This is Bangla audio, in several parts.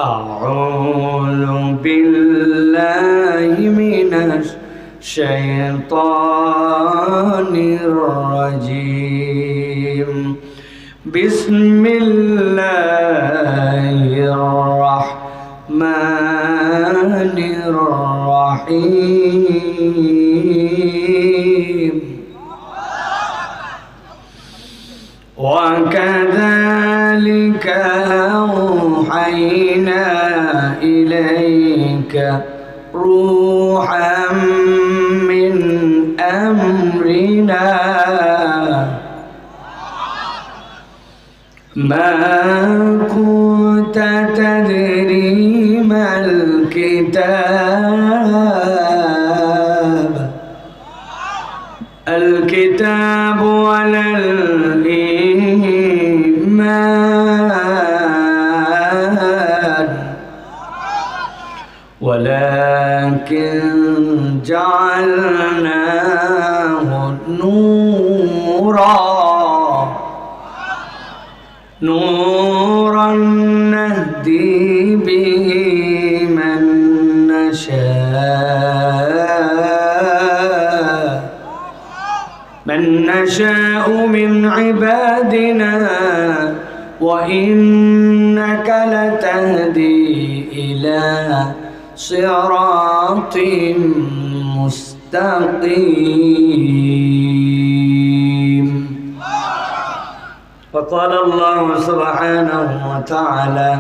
أعوذ بالله من الشيطان الرجيم بسم الله الرحمن الرحيم وكذلك أوحينا إليك روحا من أمرنا ما كنت تدري ما الكتاب ولا الإيمان ولكن جعلناه نورا نهدي به من نشاء من عبادنا وإنك لتهدي إلى صراط مستقيم. وقال الله سبحانه وتعالى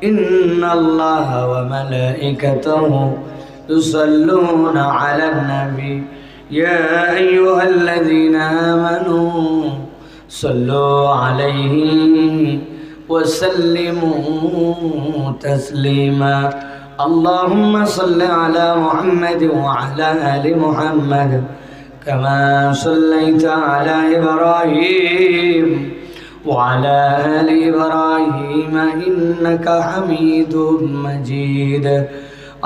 إن الله وملائكته يصلون على النبي يا أيها الذين آمنوا صلوا عليه وسلموا تسليما. اللهم صل على محمد وعلى آل محمد كما صليت على إبراهيم وعلى آل إبراهيم إنك حميد مجيد.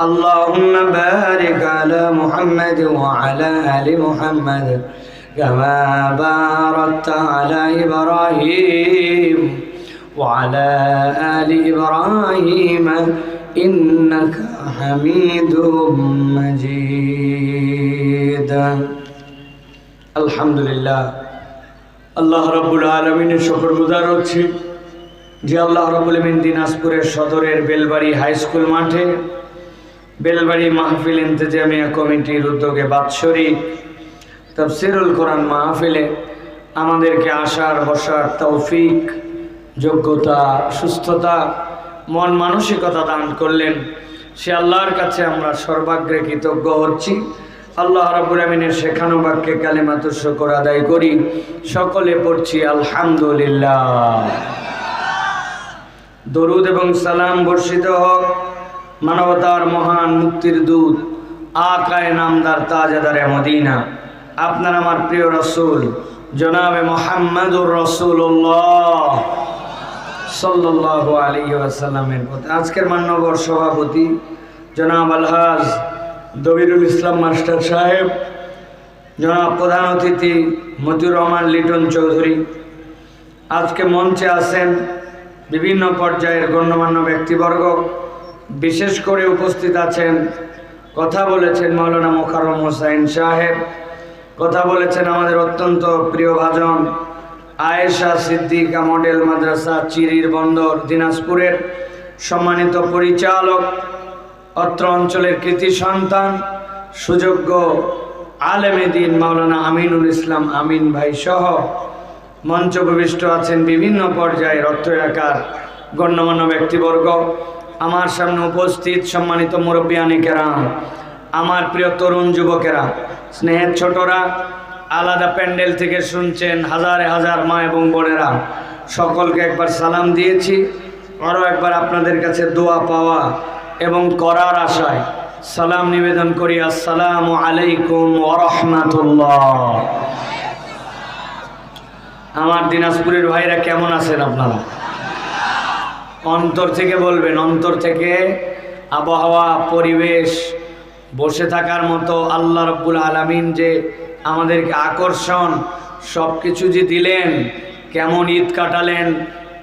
اللهم بارك على محمد وعلى آل محمد كما باركت على إبراهيم وعلى آل إبراهيم إنك حميد مجيد. আলহামদুলিল্লাহ, আল্লাহ রাব্বুল আলামিনের শুকর গুজার হচ্ছি যে আল্লাহ রাব্বুল আলামিন দিনাজপুরের সদরের বেলবাড়ি হাই স্কুল মাঠে বেলবাড়ি মাহফিল ইন্তেজামিয়া কমিটির উদ্যোগে বাৎসরিক তাফসীরুল কোরআন মাহফিলে আমাদেরকে আসার বসার তৌফিক, যোগ্যতা, সুস্থতা, মন মানসিকতা দান করলেন। সে আল্লাহর কাছে আমরা সর্বাগ্রে কৃতজ্ঞ হচ্ছি। আল্লাহ রাব্বুল আমিনের শেখানো বাক্যে কালিমাতুশ শুকর আদায় করি। সকলে পড়ছি আলহামদুলিল্লাহ। দরুদ এবং সালাম বর্ষিত হোক মানবতার মহান মুক্তির দূত আকায়ে নামদার তাজদারে মদিনা আপনার আমার প্রিয় রাসূল জনাবে মুহাম্মদুর রাসূলুল্লাহ সাল্লাল্লাহু আলাইহি ওয়াসাল্লামের প্রতি আজকের মান্যবর সভাপতি জনাব আলহাজ দবিরুল ইসলাম মাস্টার সাহেব, জনাব প্রধান অতিথি মতিউর রহমান লিটন চৌধুরী, আজকে মঞ্চে আছেন বিভিন্ন পর্যায়ের গণ্যমান্য ব্যক্তিবর্গ, বিশেষ করে উপস্থিত আছেন, কথা বলেছেন মাওলানা মোকাররম হোসাইন সাহেব, কথা বলেছেন আমাদের অত্যন্ত প্রিয় ভাজন আয়েশা সিদ্দিকা মডেল মাদ্রাসা চিরির বন্দর দিনাজপুরের সম্মানিত পরিচালক, অত্র অঞ্চলের কৃতি সন্তান, সুযোগ্য আলেমে দ্বীন মাওলানা আমিনুল ইসলাম আমিন ভাই সহ মঞ্চ প্রবিষ্ট আছেন বিভিন্ন পর্যায়ের অত্র এলাকার গণ্যমান্য ব্যক্তিবর্গ, আমার সামনে উপস্থিত সম্মানিত মুরব্বিয়ানে কেরাম, আমার প্রিয় তরুণ যুবকেরা, স্নেহের ছোটরা, আলাদা প্যান্ডেল থেকে শুনছেন হাজারে হাজার মা এবং বোনেরা, সকলকে একবার সালাম দিয়েছি। আরও একবার আপনাদের কাছে দোয়া পাওয়া এবং করার আশায় সালাম নিবেদন করি। আসসালামু আলাইকুম ওয়া রাহমাতুল্লাহ। আমার দিনাজপুরের ভাইরা কেমন আছেন আপনারা? অন্তর থেকে বলবেন, অন্তর থেকে। আবহাওয়া, পরিবেশ, বসে থাকার মতো আল্লাহ রাব্বুল আলামিন যে আমাদেরকে আকর্ষণ সব কিছু যে দিলেন, কেমন ঈদ কাটালেন,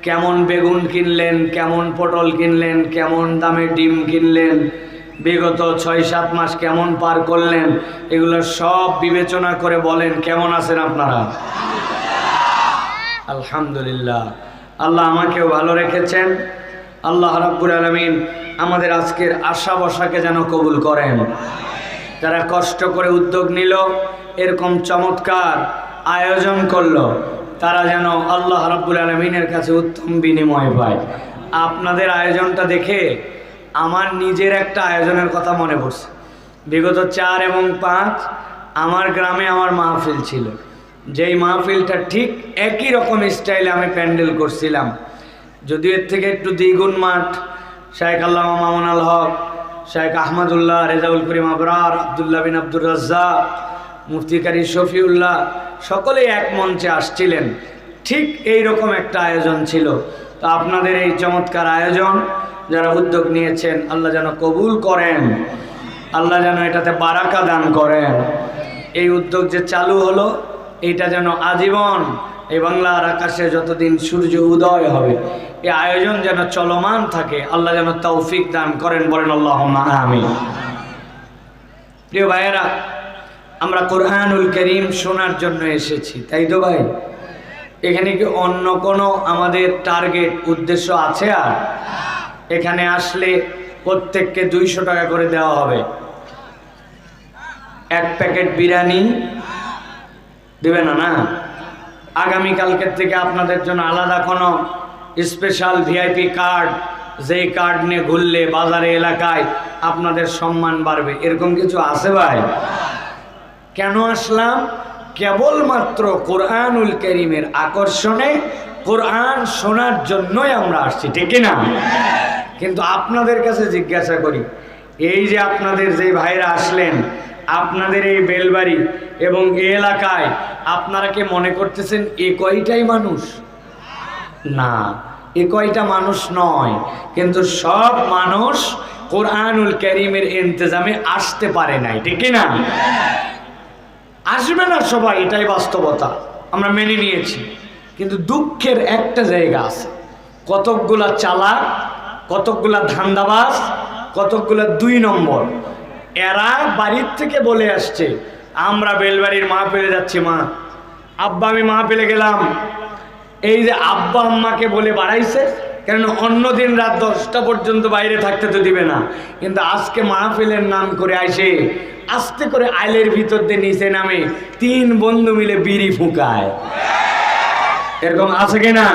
কেমন বেগুন কিনলেন, কেমন পটল কিনলেন, কেমন দামে ডিম কিনলেন, বিগত 6-7 মাস কেমন পার করলেন, এগুলো সব বিবেচনা করে বলেন কেমন আছেন আপনারা? আলহামদুলিল্লাহ। আল্লাহ আমাকেও ভালো রেখেছেন। আল্লাহ রাব্বুল আলামিন আমাদের আজকের আশা বসাকে যেন কবুল করেন। যারা কষ্ট করে উদ্যোগ নিল, এরকম চমৎকার আয়োজন করলো, তারা যেন আল্লাহ রাব্বুল আলামিনের কাছে উত্তম বিনিময় পায়। আপনাদের আয়োজনটা দেখে আমার নিজের একটা আয়োজনের কথা মনে পড়ছে। বিগত 4 এবং 5 আমার গ্রামে আমার মাহফিল ছিল। যেই মাহফিলটা ঠিক একই রকম স্টাইলে আমি প্যান্ডেল করছিলাম, যদিও এর থেকে একটু দ্বিগুণ মাঠ। শেখ আল্লামা মামুন আল হক, শেখ আহমদুল্লাহ, রেজাউল করিম আবরার, আবদুল্লাহ বিন আব্দুর রাজ্জাক, মুফতি কারি শফিউল্লাহ, সকলেই এক মঞ্চে আসছিলেন। ঠিক এই রকম একটা আয়োজন ছিল। তো আপনাদের এই চমৎকার আয়োজন যারা উদ্যোগ নিয়েছেন, আল্লাহ যেন কবুল করেন, আল্লাহ যেন এটাতে বারাকা দান করেন। এই উদ্যোগ যে চালু হলো, এইটা যেন আজীবন এই বাংলার আকাশে যতদিন সূর্য উদয় হবে, এই আয়োজন যেন চলমান থাকে। আল্লাহ যেন তৌফিক দান করেন, বলেন আল্লাহুম্মা আমিন। প্রিয় ভাইয়েরা, আমরা কোরআনুল কারীম শোনার জন্য এসেছি, তাই তো ভাই? এখানে কি অন্য কোনো আমাদের টার্গেট উদ্দেশ্য আছে? আর এখানে আসলে প্রত্যেককে 200 টাকা করে দেওয়া হবে। 1 প্যাকেট বিরিয়ানি দেবে না? না, আগামীকালকের থেকে আপনাদের জন্য আলাদা কোনো স্পেশাল ভিআইপি কার্ড, যেই কার্ড নিয়ে ঘুরলে বাজারে এলাকায় আপনাদের সম্মান বাড়বে, এরকম কিছু আছে ভাই? কেন আসলাম? কেবলমাত্র কোরআনুল কারীমের আকর্ষণে, কোরআন শোনার জন্যই আমরা আসছি, ঠিক না? কিন্তু আপনাদের কাছে জিজ্ঞাসা করি, এই যে আপনাদের যে ভাইরা আসলেন, আপনাদের এই বেলবাড়ি এবং এই এলাকায় আপনারা কি মনে করতেছেন এ কয়টাই মানুষ? না, এ কয়টা মানুষ নয়, কিন্তু সব মানুষ কোরআনুল কারীমের ইন্তজামে আসতে পারে নাই, ঠিক না? আসবে না সবাই, এটাই বাস্তবতা, আমরা মেনে নিয়েছি। কিন্তু দুঃখের একটা জায়গা আছে, কতকগুলা চালাক, কতকগুলা ধান্দাবাজ, কতকগুলা 2 নম্বর। এরা বাড়ির থেকে বলে আসছে, আমরা বেলবাড়ির মাহফিলে যাচ্ছি, মা আব্বা আমি মাহফিলে গেলাম। এই যে আব্বা আম্মাকে বলে বাড়াইছে, কেন অন্যদিন রাত 10টা পর্যন্ত বাইরে থাকতে তো দিবে না, কিন্তু আজকে মাহফিলের নাম করে আইসে আস্তে করে আইলের ভিতর দিয়ে নিচে নামে 3 বন্ধু মিলে বিড়ি ফুঁকায়। এরকম আছে কিনা?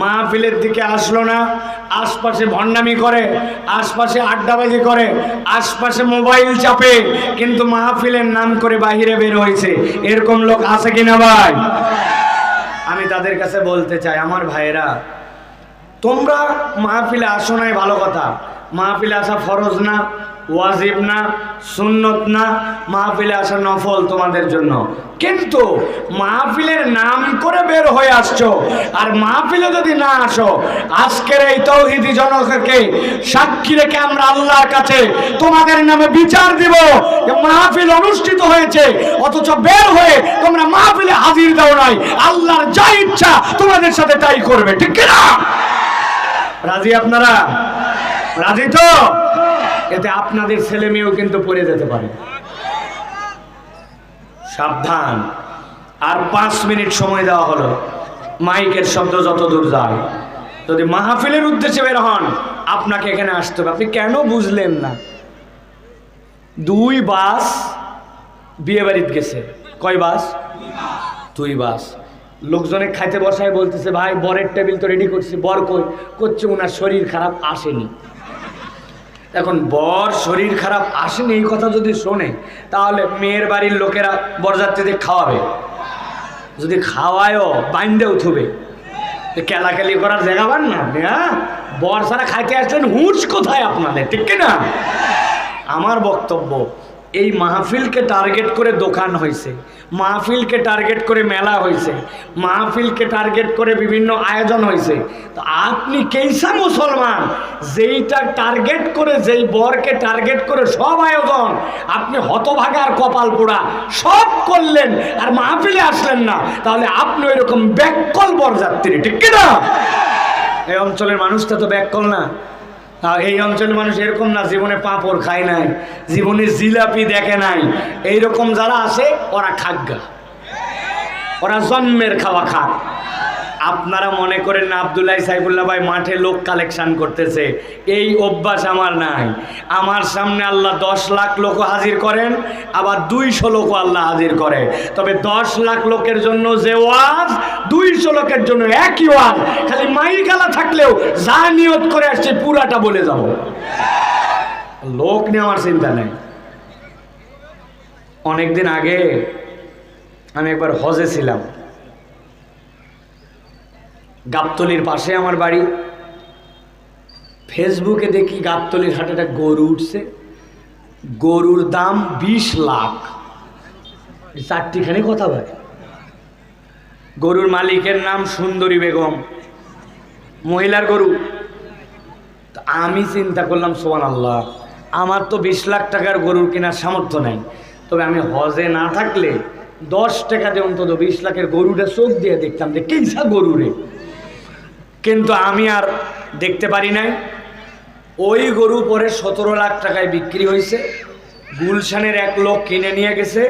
মাহফিলের দিকে আসলো না, আশপাশে ভণ্ডামি করে, আশপাশে আড্ডাবাজি করে, আশপাশে মোবাইল চাপে, কিন্তু মাহফিলের নাম করে বাহিরে বের হয়েছে। এরকম লোক আছে কিনা ভাই? আমি তাদের কাছে বলতে চাই, আমার ভাইরা, তোমরা মাহফিলে আসো নাই ভালো কথা, মাহফিলে আসা ফরজ না, ওয়াজিব না, সুন্নত না, মাহফিলে আসা নফল তোমাদের জন্য। কিন্তু মাহফিলের নাম করে বের হয়ে আসছো, আর মাহফিলে যদি না আসো, আজকের এই তাওহীদি জনতাকে সাক্ষী রেখে আমরা আল্লাহর কাছে তোমাদের নামে বিচার দিব যে মাহফিল অনুষ্ঠিত হয়েছে, অথচ বের হয়ে তোমরা মাহফিলে হাজির দাও নাই। আল্লাহর যা ইচ্ছা তোমাদের সাথে তাই করবে, ঠিক কিনা? রাজি আপনারা? রাজি তো? এতে আপনাদের ছেলে মেয়েও কিন্তু পড়ে যেতে পারে, সাবধান। আর 5 মিনিট সময় দেওয়া হলো, মাইকের শব্দ যত দূর যায়, যদি মাহফিলের উদ্দেশ্যে বের হন, আপনাকে এখানে আসতে হবে। আপনি কেন বুঝলেন না? 2 বাস বিয়ে বাড়িতে গেছে। কয় বাস? 2 বাস। লোকজনে খাইতে বসায় বলতেছে, ভাই বরের টেবিল তো রেডি করছি। বর কই? করছে ওনার শরীর খারাপ, আসেনি। এখন বর শরীর খারাপ আসেনি এই কথা যদি শোনে, তাহলে মেয়ের বাড়ির লোকেরা বরযাত্রীদের খাওয়াবে, যদি খাওয়ায়ও বাইন্দেও থুবে, কেলাকেলি করার জায়গা পান না। হ্যাঁ, বর সারা খাইতে আসলেন, হুঁশ কোথায় আপনাদের, ঠিক কিনা? আমার বক্তব্য, এই মাহফিলকে টার্গেট করে দোকান হয়েছে, মাহফিলকে টার্গেট করে মেলা হয়েছে, মাহফিলকে টার্গেট করে বিভিন্ন আয়োজন হয়েছে। তো আপনি কেইসা মুসলমান যেইটা টার্গেট করে, যেই বরকে টার্গেট করে সব আয়োজন, আপনি হতভাগার কপাল পোড়া সব করলেন আর মাহফিলে আসলেন না, তাহলে আপনি ওইরকম ব্যাককল বরযাত্রী, ঠিক কিনা? এই অঞ্চলের মানুষটা তো ব্যাককল না। এই অঞ্চলের মানুষ এরকম না জীবনে পাঁপড় খায় নাই, জীবনে জিলাপি দেখে নাই। এইরকম যারা আছে ওরা খাগ্গা, ওরা জন্মের খাওয়া খাক। আপনারা মনে করেন না আব্দুল্লাহ সাইফুল্লাহ ভাই মাঠে লোক কালেকশন করতেছে, এই অভ্যাস আমার নাই। আমার সামনে আল্লাহ 10 লাখ লোক হাজির করেন, আবার 200 লোক আল্লাহ হাজির করে। তবে 10 লাখ লোকের জন্য যে ওয়াজ, 200 লোকের জন্য একই ওয়াজ। খালি মাইকালা থাকলেও যা নিয়ত করে আসছে পুরাটা বলে যাব, লোক নিয়ে আমার চিন্তা নেই। অনেকদিন আগে আমি একবার হজে ছিলাম, গাবতলির পাশে আমার বাড়ি। ফেসবুকে দেখি গাবতলির হাটে একটা গরু উঠছে, গরুর দাম 20 লাখ। চারটিখানি কথা ভাই। গরুর মালিকের নাম সুন্দরী বেগম, মহিলার গরু। আমি চিন্তা করলাম সুবহানাল্লাহ, আমার তো 20 লাখ টাকার গরুর কেনার সামর্থ্য নাই। তবে আমি হজে না থাকলে 10 টাকা দিয়ে অন্তত 20 লাখের গরুটা চোখ দিয়ে দেখতাম যে কেইসা গরু রে। কিন্তু আমি আর দেখতে পারি নাই। ওই গরু পরে 17 লাখ টাকায় বিক্রি হয়েছে। গুলশানের এক লোক কিনে নিয়ে গেছে।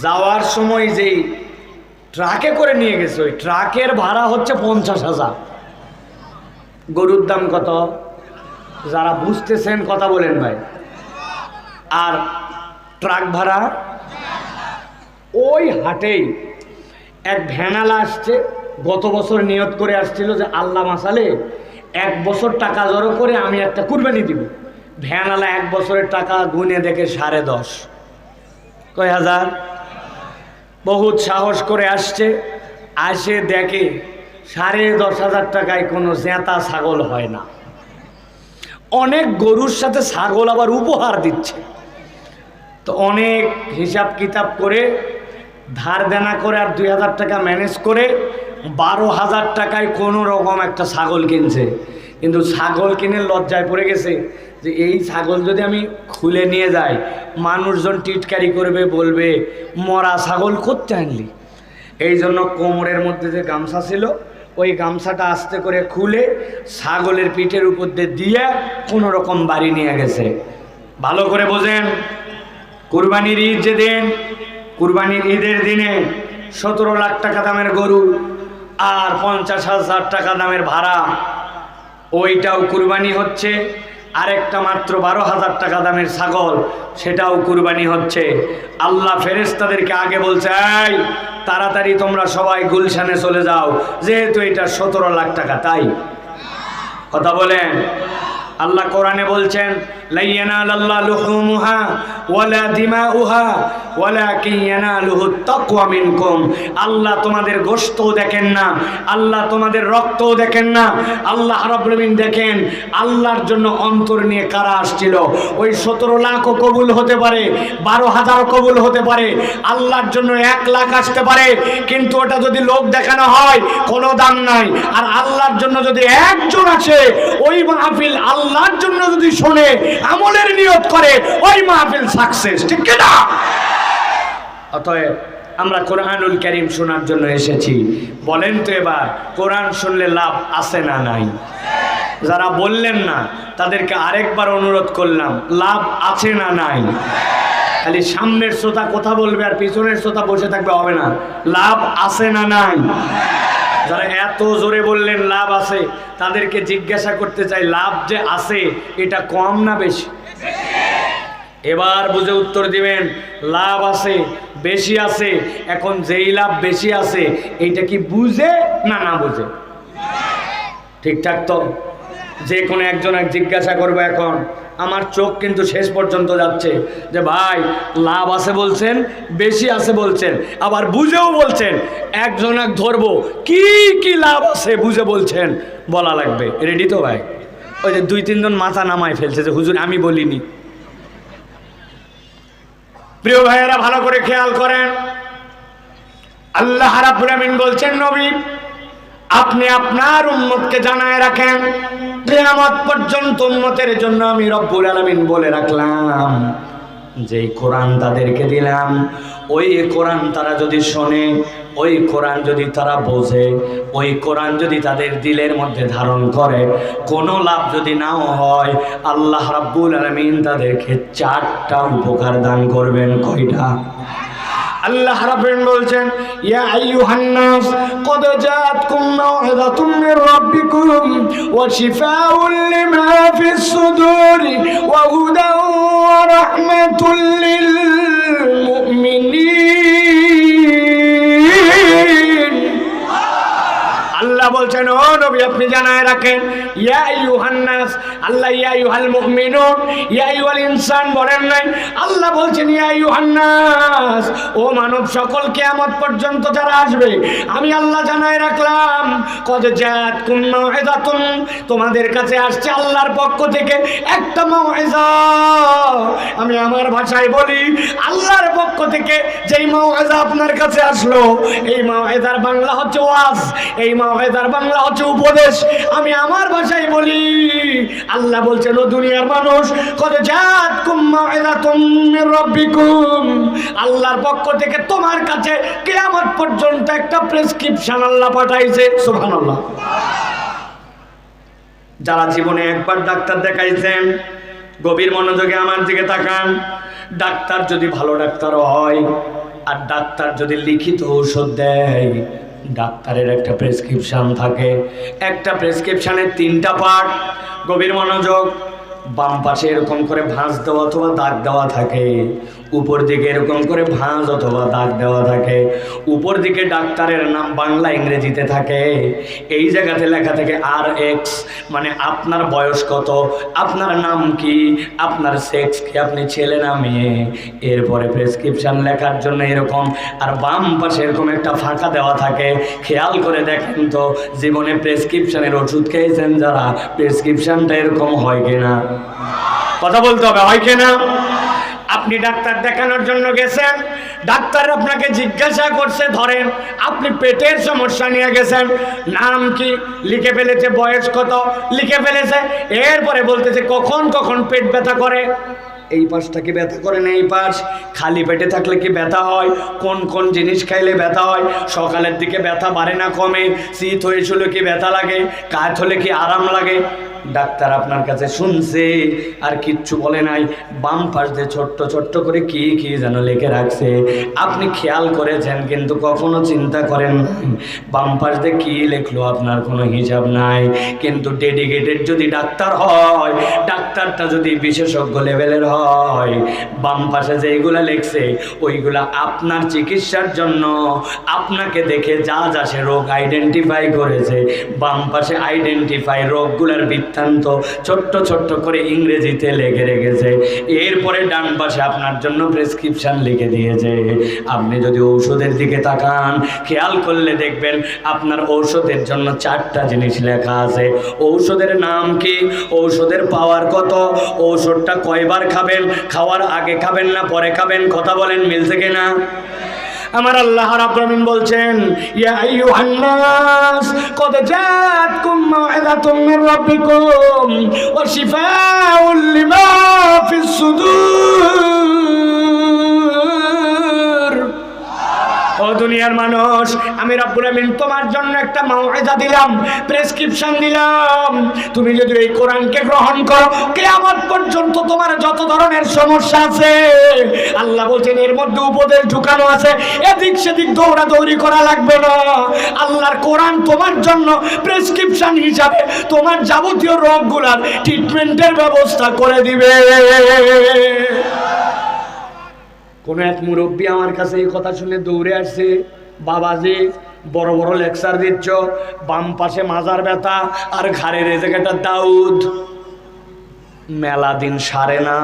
যাওয়ার সময় যেই ট্রাকে করে নিয়ে গেছে, ওই ট্রাকের ভাড়া হচ্ছে 50,000। গরুর দাম কত? যারা বুঝতেছেন কথা বলেন ভাই। আর ট্রাক ভাড়া, ওই হাটেই এক ভ্যানালা আসছে, গত বছর নিয়ত করে আসছিল যে আল্লাহ মাসালে 1 বছর টাকা জড়ো করে আমি একটা কুরবানি দিব। ভ্যানালা 1 বছরের টাকা গুনে দেখে 10.5। কয় হাজার? বহুত সাহস করে আসছে, আসে দেখে 10,500 টাকায় কোনো জেতা ছাগল হয় না। অনেক গরুর সাথে ছাগল আবার উপহার দিচ্ছে। তো অনেক হিসাব কিতাব করে ধার দেনা করে আর 2,000 টাকা ম্যানেজ করে 12,000 টাকায় কোনো রকম একটা ছাগল কিনছে। কিন্তু ছাগল কিনে লজ্জায় পড়ে গেছে যে এই ছাগল যদি আমি খুলে নিয়ে যাই, মানুষজন টিটকারি করবে, বলবে মরা ছাগল করতে আনলি। এই জন্য কোমরের মধ্যে যে গামছা ছিল, ওই গামছাটা আস্তে করে খুলে ছাগলের পিঠের উপর দিয়ে কোনো রকম বাড়ি নিয়ে গেছে। ভালো করে বোঝেন, কুরবানির ঈদ যেদিন, কুরবানির ঈদের দিনে 17 লাখ টাকা দামের গরু আর 50,000 টাকা দামের ভাড়া, ওইটাও কুরবানি হচ্ছে। আরেকটা মাত্র 12,000 টাকা দামের ছাগল, সেটাও কুরবানি হচ্ছে। আল্লাহ ফেরেশতাদেরকে আগে বলছে, এই তাড়াতাড়ি তোমরা সবাই গুলশানে চলে যাও, যেহেতু এটা 17 লাখ টাকা। তাই কথা বলেন। আল্লাহ কোরআনে বলছেন, লা ইয়ানালাল্লাহু লুহুমুহা ওয়ালা দিমাউহা ওয়ালাকিন ইয়ানালুহুত তাকওয়া মিনকুম। আল্লাহ তোমাদের গোশতও দেখেন না, আল্লাহ তোমাদের রক্তও দেখেন না। আল্লাহ রাব্বুল আলামিন দেখেন আল্লাহর জন্য অন্তর নিয়ে কারা আসছিল। ওই 17 লাখও কবুল হতে পারে, 12,000 কবুল হতে পারে, আল্লাহর জন্য 1 লাখ আসতে পারে। কিন্তু ওটা যদি লোক দেখানো হয় কোনো দাম নাই। আর আল্লাহর জন্য যদি একজন আসে, ওই মাহফিল আল্লাহর জন্য যদি শোনে, আমলের নিয়ত করে, ওই মাহফিল সাকসেস, ঠিক কিনা? অতএব আমরা কোরআনুল কারীম শোনার জন্য এসেছি। বলেন তো এবার, কোরআন শুনলে লাভ আছে না নাই? যারা বললেন না তাদেরকে আরেকবার অনুরোধ করলাম, লাভ আছে না নাই? খালি সামনের শ্রোতা কথা বলবে আর পিছনের শ্রোতা বসে থাকবে হবে না। লাভ আছে না নাই? যারা এত জোরে বললেন লাভ আছে, তাদেরকে জিজ্ঞাসা করতে চাই, লাভ যে আছে এটা কম না বেশি? এবার বুঝে উত্তর দিবেন। লাভ আছে, বেশি আছে। এখন যেই লাভ বেশি আছে, এইটা কি বুঝে না না বুঝে? ঠিকঠাক তো? যে কোনো একজন জিজ্ঞাসা করবে এখন, আমার চোখ কিন্তু শেষ পর্যন্ত যাচ্ছে যে ভাই লাভ আছে বলছেন, বেশি আছে বলছেন, আবার বুঝেও বলছেন। একজন এক ধরবো, কি কি লাভ আছে বুঝে বলছেন, বলা লাগবে। রেডি তো ভাই? ওই যে 2-3 জন মাথা নামায় ফেলছে যে হুজুর আমি বলিনি। প্রিয় ভাইয়েরা ভালো করে খেয়াল করেন, আল্লাহ রাব্বুল আমিন বলছেন, নবী আপনি আপনার উম্মতকে জানায় রাখেন, কিয়ামত পর্যন্ত উম্মতের জন্য আমি রব্বুল আলামিন বলে রাখলাম, যেই কোরআন তাদেরকে দিলাম ওই কোরআন তারা যদি শোনে, ওই কোরআন যদি তারা বোঝে, ওই কোরআন যদি তাদের দিলের মধ্যে ধারণ করে, কোনো লাভ যদি নাও হয়, আল্লাহ রাব্বুল আলামিন তাদেরকে 4টা উপকার দান করবেন। কয়টা? আল্লাহ রাব্বুল বলছেন, ইয়া আইয়ুহান নাস ক্বাদ জাআতকুম মাউইযাতুম মির রাব্বিকুম ওয়া শিফাউন লিমা ফিস সুদুরি ওয়া হুদান ওয়া রাহমাতুল লিল মুমিনিন। আল্লাহ বলছেন, ও নবী আপনি জানায় রাখেন, ইয়া আইয়ুহান নাস, আল্লাহ ইয়া আইয়ুহাল মুমিনুন, ইয়া আইয়ুহাল ইনসান বলেন নাই, আল্লাহ বলছেন ইয়া আইয়ুহান নাস, ও মানব সকল, কিয়ামত পর্যন্ত যারা আসবে আমি আল্লাহ জানায় রাখলাম, কদ জাআতকুম মাউইযাতুন, তোমাদের কাছে আসছে আল্লাহর পক্ষ থেকে একটা মাউইযা। আমি আমার ভাষায় বলি, আল্লাহর পক্ষ থেকে যেই মাউইযা আপনার কাছে আসলো, এই মাউইযার বাংলা হচ্ছে ওয়াজ, এই মাউইযার বাংলা হচ্ছে উপদেশ। আমি আমার ভাষায় বলি, আল্লাহ বলছেন, ও দুনিয়ার মানুষ, কদ জাআতকুম মাউইযাতুম মির রাব্বিকুম, আল্লাহর পক্ষ থেকে তোমার কাছে কিয়ামত পর্যন্ত একটা প্রেসক্রিপশন আল্লাহ পাঠাইছে। সুবহানাল্লাহ। যারা জীবনে একবার ডাক্তার দেখাইছেন, গভীর মনোযোগে আমার দিকে তাকান। ডাক্তার যদি ভালো ডাক্তার হয়, আর ডাক্তার যদি লিখিত ঔষধ দেয়, ডাক্তারের একটা প্রেসক্রিপশন থাকে, একটা প্রেসক্রিপশনের 3টা পার্ট। গভীর মনোযোগ। বাম পাশে এরকম করে ভাঁজ দেওয়া অথবা দাগ দেওয়া থাকে, উপর দিকে এরকম করে ভাঁজ অথবা দাগ দেওয়া থাকে। উপর দিকে ডাক্তারের নাম বাংলা ইংরেজিতে থাকে, এই জায়গাতে লেখা থাকে RX, মানে আপনার বয়স কত, আপনার নাম কি, আপনার সেক্স কি, আপনি ছেলে না মেয়ে। এরপরে প্রেসক্রিপশন লেখার জন্য এরকম, আর বাম পাশে এরকম একটা ফাঁকা দেওয়া থাকে। খেয়াল করে দেখেন তো, জীবনে প্রেসক্রিপশনের ওষুধ খেয়েছেন যারা, প্রেসক্রিপশনটা এরকম হয় কিনা? কথা বলতে হবে, হয় কিনা? আপনি ডাক্তার দেখানোর জন্য গেছেন, ডাক্তার আপনাকে জিজ্ঞাসা করছে, ধরেন আপনি পেটের সমস্যা নিয়ে গেছেন, নাম কি লিখে ফেলেছে, বয়স কত লিখে ফেলেছে, এরপরে বলতেছে কখন কখন পেট ব্যথা করে, এই পাশটা কি ব্যথা করে না, এই পাশ, খালি পেটে থাকলে কি ব্যথা হয়, কোন কোন জিনিস খাইলে ব্যথা হয়, সকালের দিকে ব্যথা বাড়ে না কমে, শীত হয়েছিল কি ব্যথা লাগে, কাজ হলে কি আরাম লাগে। ডাক্তার আপনার কাছে শুনছে আর কিচ্ছু বলে নাই, বাম পাশ দিয়ে ছোট্ট ছোট্ট করে কি কি যেন লিখে রাখছে, আপনি খেয়াল করেছেন কিন্তু কখনো চিন্তা করেন নাই বাম পাশ দিয়ে কি লিখলো, আপনার কোনো হিসাব নাই। কিন্তু ডেডিকেটেড যদি ডাক্তার হয়, ডাক্তারটা যদি বিশেষজ্ঞ লেভেলের হয়, বাম পাশে যেইগুলা লিখছে ওইগুলা আপনার চিকিৎসার জন্য, আপনাকে দেখে যা যা সে রোগ আইডেন্টিফাই করেছে, বাম পাশে আইডেন্টিফাই রোগগুলার বৃত্তান্ত ছোট্ট ছোট্ট করে ইংরেজিতে লিখে রেখেছে। এরপরে ডান পাশে আপনার জন্য প্রেসক্রিপশন লিখে দিয়েছে। আপনি যদি ঔষধের দিকে তাকান, খেয়াল করলে দেখবেন আপনার ঔষধের জন্য 4টা জিনিস লেখা আছে। ঔষধের নাম কি, ঔষধের পাওয়ার কত, ঔষধটা কয়বার খাবেন, খাওয়ার আগে খাবেন না পরে খাবেন, কথা বলেন মিলছে কিনা? আমার আল্লাহ রাব্বুল আমিন বলছেন, ইয়া আইয়ুহান নাস ক্বাদ জাআতকুম মাউইযাতুম মির রাব্বিকুম ওয়া শিফাউন লিমা ফিস সুদূর। ও দুনিয়ার মানুষ, আমি রব্বুল আমিন তোমার জন্য একটা মাউইযা দিলাম, প্রেসক্রিপশন দিলাম। তুমি যদি এই কোরআনকে গ্রহণ করো, কিয়ামত পর্যন্ত তোমার যত ধরনের সমস্যা আছে, আল্লাহ বলছেন এর মধ্যে উপদেশ ঢুকানো আছে, এদিক সেদিক দৌড়াদৌড়ি করা লাগবে না। আল্লাহর কোরআন তোমার জন্য প্রেসক্রিপশন হিসাবে তোমার যাবতীয় রোগগুলোর ট্রিটমেন্টের ব্যবস্থা করে দিবে। কোনো এক মুরব্বী আমার কাছে এই কথা শুনে দৌড়ে আসছে, বাবাজি বড় বড় লেকচার দিচ্ছ, বাম পাশে মাজার ব্যথা আর ঘাড়ের এই জায়গাটা দাউদ, মেলা দিন সারে না,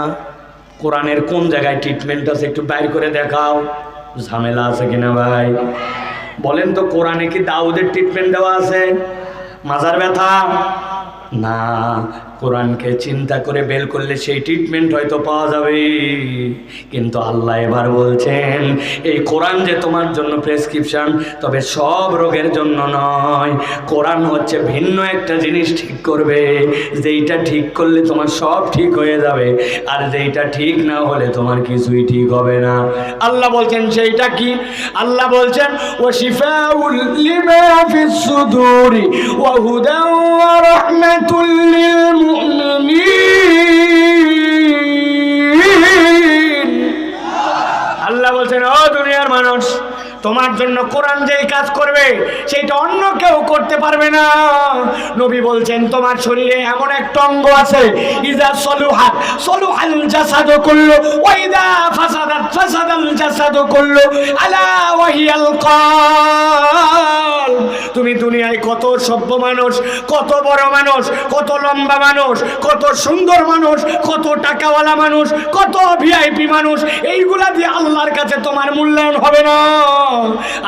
কোরআনের কোন জায়গায় ট্রিটমেন্ট আছে একটু বাইর করে দেখাও। ঝামেলা আছে কিনা ভাই বলেন তো, কোরআনে কি দাউদের ট্রিটমেন্ট দেওয়া আছে? মাজার ব্যথা না, কোরআনকে চিন্তা করে বের করলে সেই ট্রিটমেন্ট হয়তো পাওয়া যাবে। কিন্তু আল্লাহ এবার বলছেন এই কোরআন যে তোমার জন্য প্রেসক্রিপশন, তবে সব রোগের জন্য নয়। কোরআন হচ্ছে ভিন্ন একটা জিনিস ঠিক করবে, যেইটা ঠিক করলে তোমার সব ঠিক হয়ে যাবে, আর যেইটা ঠিক না হলে তোমার কিছুই ঠিক হবে না। আল্লাহ বলছেন সেইটা কি? আল্লাহ বলছেন ওয়া শিফাউল লিমা ফিস সুদুরি ওয়া হুদা ওয়া রাহমাতুল লিল মুমিনিন। আল্লাহ বলছেন ও দুনিয়ার মানুষ, তোমার জন্য কোরআন যেই কাজ করবে সেইটা অন্য কেউ করতে পারবে না। নবী বলছেন তোমার শরীরে এমন একটা অঙ্গ আছে, ইজা সলুহা সলুহাল জাসাদু কুল্লু ওয়া ইজা ফাসাদাত ফাসাদাল জাসাদু কুল্লু আলা ওয়া হিয়াল কলব। তুমি দুনিয়ায় কত সভ্য মানুষ, কত বড় মানুষ, কত লম্বা মানুষ, কত সুন্দর মানুষ, কত টাকাওয়ালা মানুষ, কত ভিআইপি মানুষ, এইগুলা দিয়ে আল্লাহর কাছে তোমার মূল্যায়ন হবে না।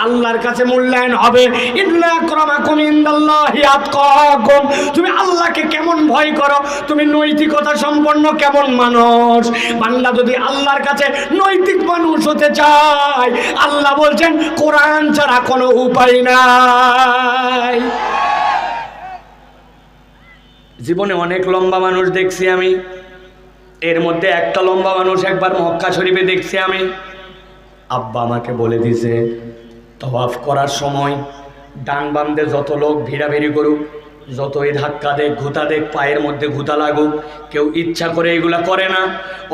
আল্লাহর কাছে মূল্যায়ন হবে ইন্না আকরামাকুম ইনদাল্লাহি আতকাকুম। তুমি আল্লাহকে কেমন ভয় করো, তুমি নৈতিকতা সম্পন্ন কেমন মানুষ। বান্দা যদি আল্লাহর কাছে নৈতিক মানুষ হতে চায়, আল্লাহ বলছেন কোরআন ছাড়া কোনো উপায় নাই। জীবনে অনেক লম্বা মানুষ দেখছি আমি, এর মধ্যে একটা লম্বা মানুষ একবার মক্কা শরীফে দেখছি আমি। আব্বা আমাকে বলে দিছে তওয়াফ করার সময় ডান বামে যত লোক ভিড়াভিড়ি করুক, যতই ধাক্কা দেখ ঘুতা দেখ, পায়ের মধ্যে ঘুতা লাগুক, কেউ ইচ্ছা করে এগুলা করে না।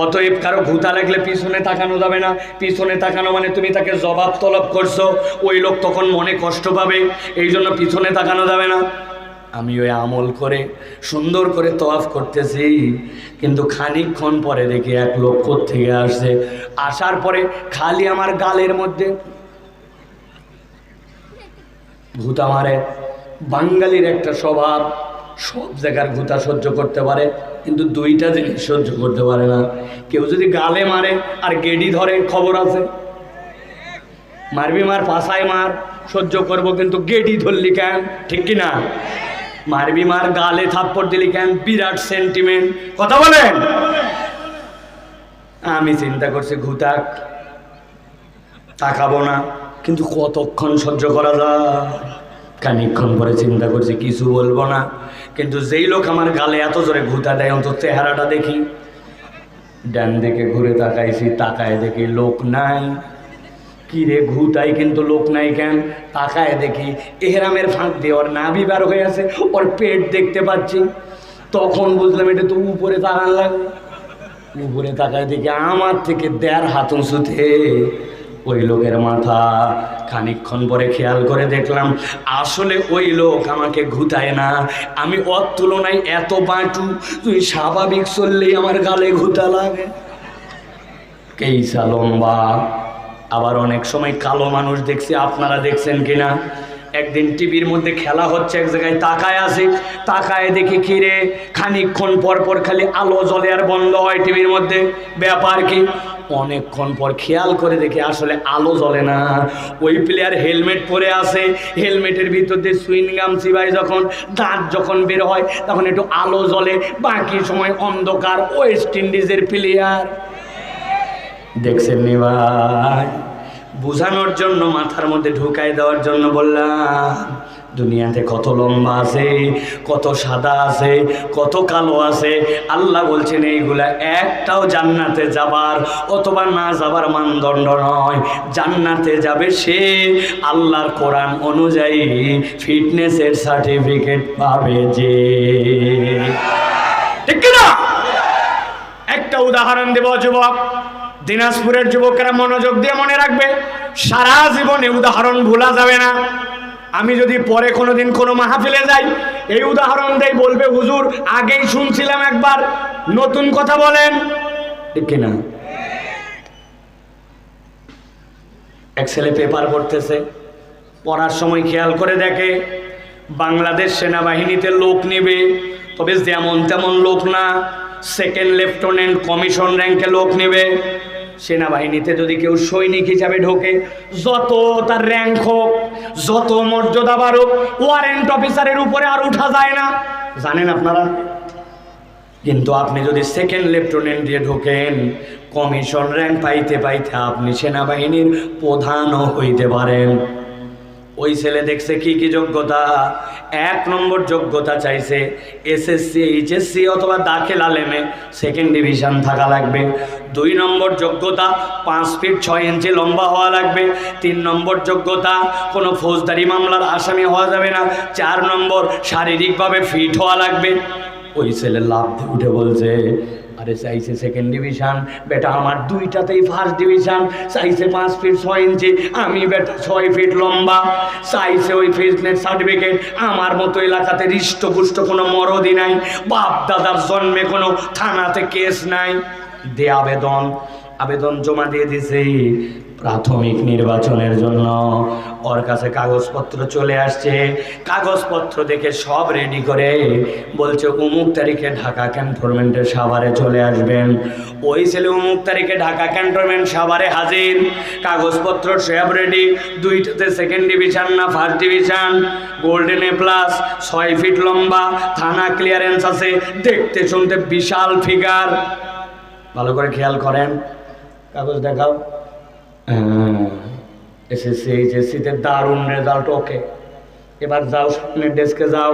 অতএব কারো ঘুতা লাগলে পিছনে তাকানো যাবে না। পিছনে তাকানো মানে তুমি তাকে জবাব তলব করছো, ওই লোক তখন মনে কষ্ট পাবে, এই জন্য পিছনে তাকানো যাবে না। আমি ওই আমল করে সুন্দর করে তওয়াফ করতেছি, কিন্তু খানিকক্ষণ পরে দেখি এক লোক কোত্থেকে আসছে। আসার পরে খালি আমার গালের মধ্যে ঘুতা মারে। বাঙালির একটা স্বভাব, সব জায়গার ঘুতা সহ্য করতে পারে, কিন্তু দুইটা জিনিস সহ্য করতে পারে না। কেউ যদি গালে মারে আর গেডি ধরে, খবর আছে, মারবি মার, পাশায় মার, সহ্য করব, কিন্তু গেডি ধরলি কেন? ঠিক কিনা? মারবি মার, গালে থাপ্পড় দিলি কেন? বিরাট সেন্টিমেন্ট, কথা বলেন। আমি চিন্তা করছি ঘুতাক, তাকাবো না, কিন্তু কতক্ষণ সহ্য করা যায়? খানিকক্ষণ পরে চিন্তা করছি কিছু বলবো না, কিন্তু যেই লোক আমার গালে এত জোরে ঘুতা দেয় অন্তত চেহারাটা দেখি। ডান দিকে ঘুরে তাকাইছি, তাকায় দেখি লোক নাই। কি রে ঘুতাই কিন্তু লোক নাই কেন? তাকায় দেখি এহরামের ফাঁক দিয়ে ওর নাভি বার হয়ে আছে, ওর পেট দেখতে পাচ্ছি। তখন বুঝলাম এটা তো উপরে তাকান লাগবে। উপরে তাকায় দেখি আমার থেকে 1.5 হাত উঁচুতে ওই লোকের মাথা। খানিকক্ষণ পরে খেয়াল করে দেখলাম আসলে ওই লোক আমাকে ঘুতায় না, আমি ওর তুলনায় এত বাঁটু, তুই স্বাভাবিক চললেই আমার গালে ঘুতা লাগে। কেইসা লম্বা। আবার অনেক সময় কালো মানুষ দেখছি, আপনারা দেখছেন কিনা? একদিন টিভির মধ্যে খেলা হচ্ছে, এক জায়গায় তাকায় আছে, তাকায় দেখি কিরে খানিকক্ষণ পর পর খালি আলো জ্বলে আর বন্ধ হয় টিভির মধ্যে। ব্যাপার কি? অনেকক্ষণ পর খেয়াল করে দেখি আসলে আলো জ্বলে না। ওই প্লেয়ার হেলমেট পরে আছে, হেলমেটের ভিতর দিয়ে সুইংগাম চিবাই, যখন দাঁত যখন বের হয় তখন একটু আলো জ্বলে, বাকি সময় অন্ধকার। ওয়েস্ট ইন্ডিজের প্লেয়ার দেখছেন নি ভাই? বুঝানোর জন্য, মাথার মধ্যে ঢুকাই দেওয়ার জন্য বললাম দুনিয়াতে কত লম্বা আছে, কত সাদা আছে, কত কালো আছে। আল্লাহ বলছেন এইগুলা একটাও জান্নাতে যাবার অথবা না যাবার মানদণ্ড নয়। জান্নাতে যাবে সে আল্লাহর কোরআন অনুযায়ী ফিটনেসের সার্টিফিকেট পাবে যে। ঠিক কিনা? একটা উদাহরণ দেব যুবক, দিনাজপুরের যুবকেরা মনোযোগ দিয়ে মনে রাখবে, সারা জীবনে উদাহরণ ভোলা যাবে না। আমি যদি পরে কোনোদিন কোনো মাহফিলে যাই এই উদাহরণ দেই, বলবে হুজুর আগেই শুনছিলাম একবার, নতুন কথা বলেন। ঠিক কিনা? এক ছেলে পেপার পড়তেছে, পড়ার সময় খেয়াল করে দেখে বাংলাদেশ সেনাবাহিনীতে লোক নেবে, তবে যেমন তেমন লোক না, সেকেন্ড লেফটেন্যান্ট কমিশন র্যাঙ্কে লোক নেবে। সেনাবাহিনীতে যদি কেউ সৈনিক হিসাবে ঢোকে, যত তার র্যাঙ্ক হোক, যত মর্যাদা বাড়ুক, ওয়ারেন্ট অফিসারের উপরে আর উঠা যায় না। জানেন আপনারা? কিন্তু আপনি যদি সেকেন্ড লেফটেন্যান্ট দিয়ে ঢোকেন, কমিশন র্যাঙ্ক পাইতে পাইতে আপনি সেনাবাহিনীর প্রধানও হইতে পারেন। ওই ছেলে দেখছে কি কি যোগ্যতা। 1 নম্বর যোগ্যতা চাইছে এসএসসি, এইচএসসি অথবা দাখিল আলেমে সেকেন্ড ডিভিশন থাকা লাগবে। 2 নম্বর যোগ্যতা 5 ফিট 6 ইঞ্চি লম্বা হওয়া লাগবে। 3 নম্বর যোগ্যতা কোনো ফৌজদারি মামলার আসামি হওয়া যাবে না। 4 নম্বর শারীরিকভাবে ফিট হওয়া লাগবে। ওই ছেলে লাভ দিয়ে উঠে বলছে, আরে চাইছে সেকেন্ড ডিভিশন, বেটা আমার 2টাতেই ফার্স্ট ডিভিশন। চাইছে 5 ফিট 6 ইঞ্চি, আমি বেটা 6 ফিট লম্বা। চাইছে ওই ফিটনেস সার্টিফিকেট, আমার মতো এলাকাতে হৃষ্টপুষ্ট কোনো মরদই নাই, বাপ দাদার জন্মে কোনো থানাতে কেস নাই। দে আবেদন জমা দিয়ে দিছে প্রাথমিক নির্বাচনের জন্য। ওর কাছে কাগজপত্র চলে আসছে, কাগজপত্র দেখে সব রেডি করে বলছে অমুক তারিখে ঢাকা ক্যান্টনমেন্টের সাভারে চলে আসবেন। ওই ছেলে অমুক তারিখে ঢাকা ক্যান্টনমেন্ট সাভারে হাজির, কাগজপত্র সব রেডি। 2টাতে সেকেন্ড ডিভিশন না first division, golden A plus, 6 feet লম্বা, থানা ক্লিয়ারেন্স আছে, দেখতে শুনতে বিশাল ফিগার। ভালো করে খেয়াল করেন, কাগজ দেখাও। এসএসসি এইচএসসিতে দারুণ রেজাল্ট, ওকে। এবার যাও সামনের ডেস্কে যাও,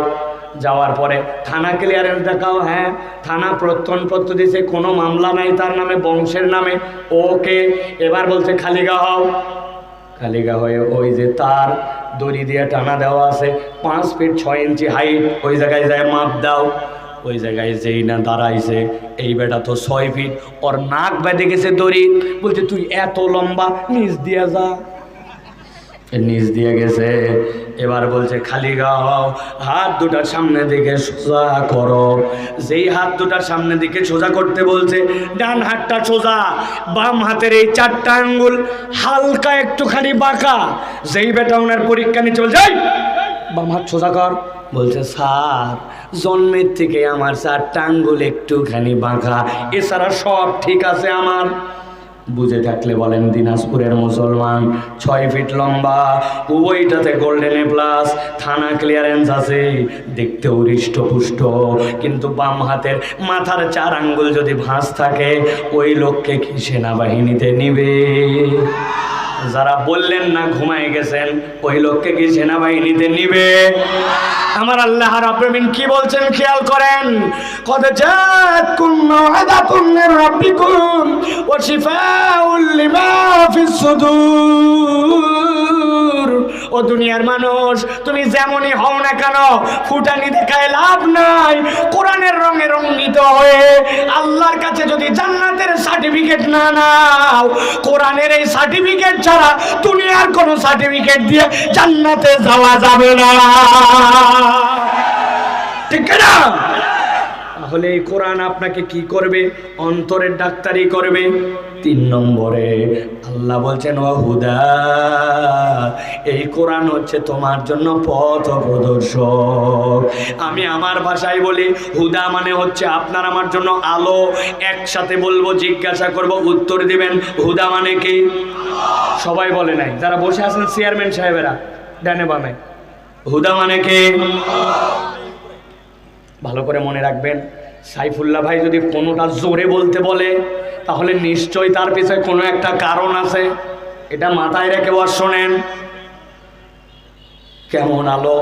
যাওয়ার পরে থানা ক্লিয়ারেন্স দেখাও। হ্যাঁ, থানা প্রত্যয়নপত্র দিয়েছে, কোনো মামলা নাই তার নামে, বংশের নামে, ওকে। এবার বলছে খালিগা হও। খালিগা হয়ে ওই যে তার দড়ি দিয়ে টানা দেওয়া আছে, 5 ফিট 6 ইঞ্চি হাইট, ওই জায়গায় যায় মাপ দাও। ওই জায়গায় যেই না দাঁড়াইছে, এই বেটা তো 6 ফিট, ওর নাক বেঁধে গেছে দড়ি। বলছে তুই এত লম্বা, নিচ দিয়ে যা। নিচ দিয়ে গেছে। এবার বলছে খালি গাও, হাত দুটার সামনে দিকে সোজা করো। যেই হাত দুটার সামনে দিকে সোজা করতে বলছে, ডান হাতটা সোজা, বাম হাতের এই 4টা আঙ্গুল হালকা একটুখানি বাঁকা। যেই বেটা ওনার পরীক্ষা নিচ্ছে বলছে বাম হাত সোজা কর। বলছে স্যার, জন্মের থেকে আমার 4টা আঙ্গুল একটুখানি বাঁকা, এছাড়া সব ঠিক আছে আমার। বুঝে থাকলে বলেন, দিনাজপুরের মুসলমান, 6 ফিট লম্বা, উভয়টাতে গোল্ডেন এ প্লাস, থানা ক্লিয়ারেন্স আছে, দেখতেও হৃষ্টপুষ্ট, কিন্তু বাম হাতের মাথার 4 আঙ্গুল যদি ভাঁজ থাকে, ওই লোককে কি সেনাবাহিনীতে নিবে? যারা বললেন না ঘুমায় গেছেন, ওই লোককে কি সেনাবাহিনীতে নিবে? আমার আল্লাহ রাব্বুল আলামিন কি বলছেন খেয়াল করেন, কদ জাআতকুম মাউইযাতুম মির রাব্বিকুম ওয়া শিফাউল লিমা ফিস সুদূর। ও দুনিয়ার মানুষ, তুমি যেমনই হও না কেন, ফুটানি দেখায় লাভ নাই। কোরআনের রঙে রঙিত হয়ে আল্লাহর কাছে যদি জান্নাতের সার্টিফিকেট না নাও, কোরআনের এই সার্টিফিকেট ছাড়া দুনিয়ার কোনো সার্টিফিকেট দিয়ে জান্নাতে যাওয়া যাবে না, ঠিক না? তাহলে এই কোরআন আপনাকে কি করবে? অন্তরের ডাক্তারি করবে। 3 নম্বরে আল্লাহ বলছেন ওয়াহুদা, এই কোরআন হচ্ছে তোমার জন্য পথ প্রদর্শক। আমি আমার ভাষায় বলি, হুদা মানে হচ্ছে আপনার আমার জন্য আলো। একসাথে বলবো, জিজ্ঞাসা করব, উত্তর দিবেন হুদা মানে কি? সবাই বলে নাই, যারা বসে আছেন চেয়ারম্যান সাহেবেরা ডানে বামে, হুদা মানে কি? ভালো করে মনে রাখবেন, সাইফুল্লাহ ভাই যদি কোনোটা জোরে বলতে বলে, তাহলে নিশ্চয়ই তার পিছনে কোনো একটা কারণ আছে। এটা মাথায় রেখে শোনেন। কেমন আলো,